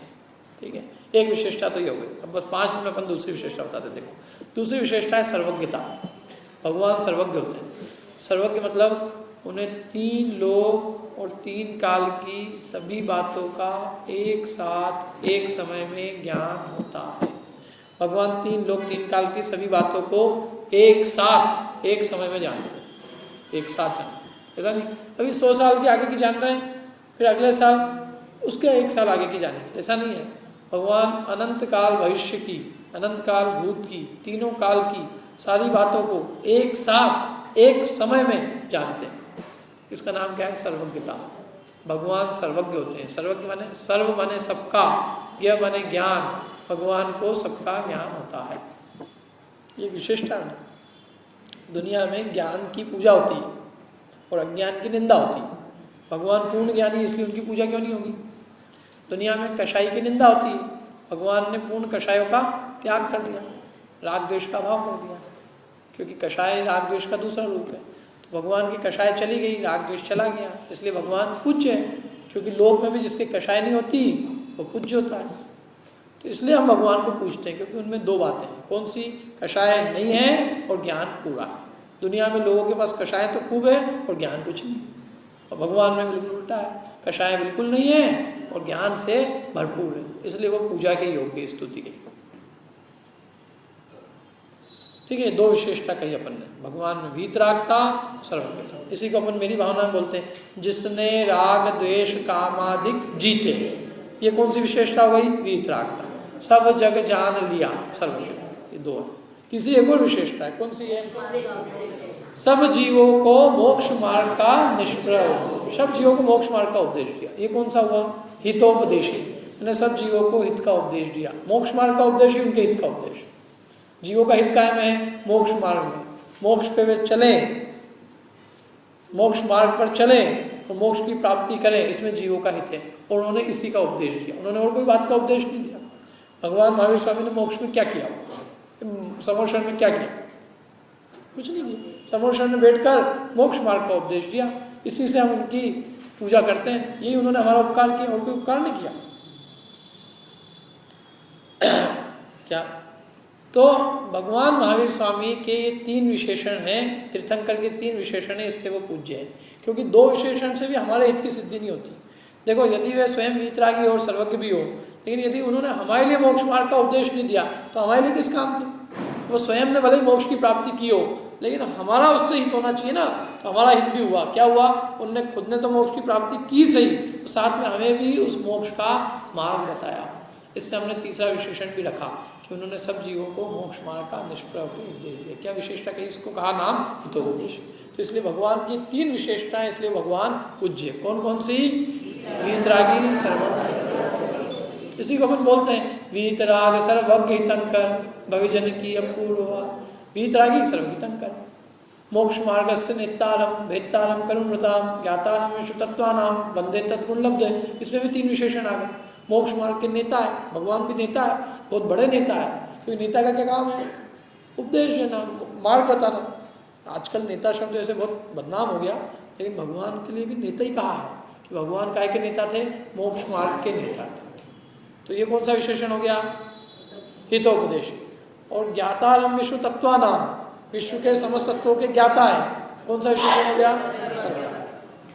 ठीक है, एक विशेषता तो ये हो गई। अब बस 5 मिनट में अपन दूसरी विशेषता बताते। देखो, दूसरी विशेषता है सर्वज्ञता। भगवान सर्वज्ञ होते हैं। सर्वज्ञ मतलब उन्हें 3 लोक और 3 काल की सभी बातों का एक साथ एक समय में ज्ञान होता है। भगवान 3 लोक 3 काल की सभी बातों को एक साथ एक समय में जानते हैं, एक साथ जानते हैं। ऐसा नहीं अभी 100 साल के आगे की जान रहे हैं, फिर अगले साल उसके 1 साल आगे की जानेंगे, ऐसा नहीं है। भगवान अनंत काल भविष्य की, अनंत काल भूत की, तीनों काल की सारी बातों को एक साथ एक समय में जानते हैं। इसका नाम क्या है, सर्वज्ञता। भगवान सर्वज्ञ होते हैं। सर्वज्ञ माने सर्व माने सबका, ज्ञ माने ज्ञान। भगवान को सबका ज्ञान होता है। ये विशेषता है। दुनिया में ज्ञान की पूजा होती है और अज्ञान की निंदा होती है। भगवान पूर्ण ज्ञानी, इसलिए उनकी पूजा क्यों नहीं होगी। दुनिया में कषाई की निंदा होती है, भगवान ने पूर्ण कषायों का त्याग कर दिया, राग द्वेष का अभाव कर दिया, क्योंकि कषाय राग द्वेष का दूसरा रूप है। तो भगवान की कषाय चली गई, राग द्वेष चला गया, इसलिए भगवान पूज्य है। क्योंकि लोक में भी जिसके कषाय नहीं होती वो पूज्य होता है। तो इसलिए हम भगवान को पूछते हैं, क्योंकि उनमें 2 बातें हैं। कौन सी, कषाय नहीं है और ज्ञान पूरा है। दुनिया में लोगों के पास कषाय तो खूब है और ज्ञान कुछ नहीं, और भगवान में बिल्कुल उल्टा है, कषाय बिल्कुल नहीं है और ज्ञान से भरपूर है। इसलिए वो पूजा के योग्य, स्तुति के। ठीक है, दो विशेषता कही अपन ने, भगवान में वीतरागता, सर्वज्ञता। इसी को अपन मेरी भावना में बोलते हैं, जिसने राग द्वेष कामादिक जीते। ये कौन सी विशेषता हो गई? वीतरागता। सब जग जान लिया, सर्वज्ञता। ये दो है। तीसरी एक और विशेषता है, कौन सी है? सब जीवों को मोक्ष मार्ग का निष्प्रभ, सब जीवों को मोक्ष मार्ग का उपदेश दिया। ये कौन सा हुआ? हितोपदेशी, मैंने सब जीवों को हित का उपदेश दिया। मोक्ष मार्ग का उपदेश ही उनके हित का उपदेश। जीवों का हित कायम है मोक्ष मार्ग में, मोक्ष पे वे चले, मोक्ष मार्ग पर चले और मोक्ष की प्राप्ति करें, इसमें जीवों का हित है। और उन्होंने इसी का उपदेश दिया, उन्होंने और कोई बात का उपदेश नहीं दिया। भगवान महावीर स्वामी ने मोक्ष में क्या किया? समोषण में क्या किया? कुछ नहीं किया। समोषण में बैठकर मोक्ष मार्ग का उपदेश दिया, इसी से हम उनकी पूजा करते हैं। यही उन्होंने हमारा उपकार किया, और कोई उपकार नहीं किया। क्या? तो भगवान महावीर स्वामी के ये 3 विशेषण हैं, तीर्थंकर के 3 विशेषण हैं, इससे वो पूज्य है। क्योंकि 2 विशेषण से भी हमारे हित की सिद्धि नहीं होती। देखो, यदि वे स्वयं वीतरागी और सर्वज्ञ भी हो, लेकिन यदि उन्होंने हमारे लिए मोक्ष मार्ग का उपदेश नहीं दिया तो हमारे लिए किस काम की? वो स्वयं ने भले ही मोक्ष की प्राप्ति की हो, लेकिन हमारा उससे हित होना चाहिए ना। तो हमारा हित भी हुआ। क्या हुआ? उनने खुद ने तो मोक्ष की प्राप्ति की सही, तो साथ में हमें भी उस मोक्ष का मार्ग बताया। इससे हमने तीसरा विशेषण भी रखा कि उन्होंने सब जीवों को मोक्ष मार्ग का निष्प्रभ उपदेश दिया। क्या विशेषता कही? इसको कहा नाम हितोपदेश। तो इसलिए भगवान की 3 विशेषताएं, इसलिए भगवान पूज्य। कौन कौन सी? वीतरागी, सर्वज्ञ। इसी को अपन बोलते हैं वीतराग सर्वज्ञ हितंकर, भविजन की अपूर्व। वीतरागी सर्वज्ञ, मोक्ष मार्ग से नेतारम भेत्तारम करुणताम ज्ञातारम विशुतत्वानाम वंदे तत्गुण लब्धे। इसमें भी 3 विशेषण आ गए। मोक्ष मार्ग के नेता है, भगवान भी नेता है, बहुत बड़े नेता है। क्योंकि नेता का क्या काम है? उपदेश देना, मार्ग बताना। आजकल नेता शब्द ऐसे बहुत बदनाम हो गया, लेकिन भगवान के लिए भी नेता ही कहा है कि भगवान काय के नेता थे? मोक्ष मार्ग के नेता थे। तो ये कौन सा विशेषण हो गया? हितोपदेश। और ज्ञातारम विश्व तत्वानाम, विश्व के समस्त तत्वों के ज्ञाता है। कौन सा विशेषण हो गया?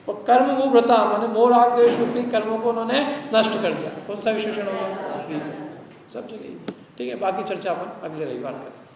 और कर्म वो व्रता, माने मोह राग द्वेष रूपी कर्मों को उन्होंने नष्ट कर दिया। कौन सा विशेषण हो गया? सब जगह। ठीक है, बाकी चर्चा अपन अगले रविवार करें।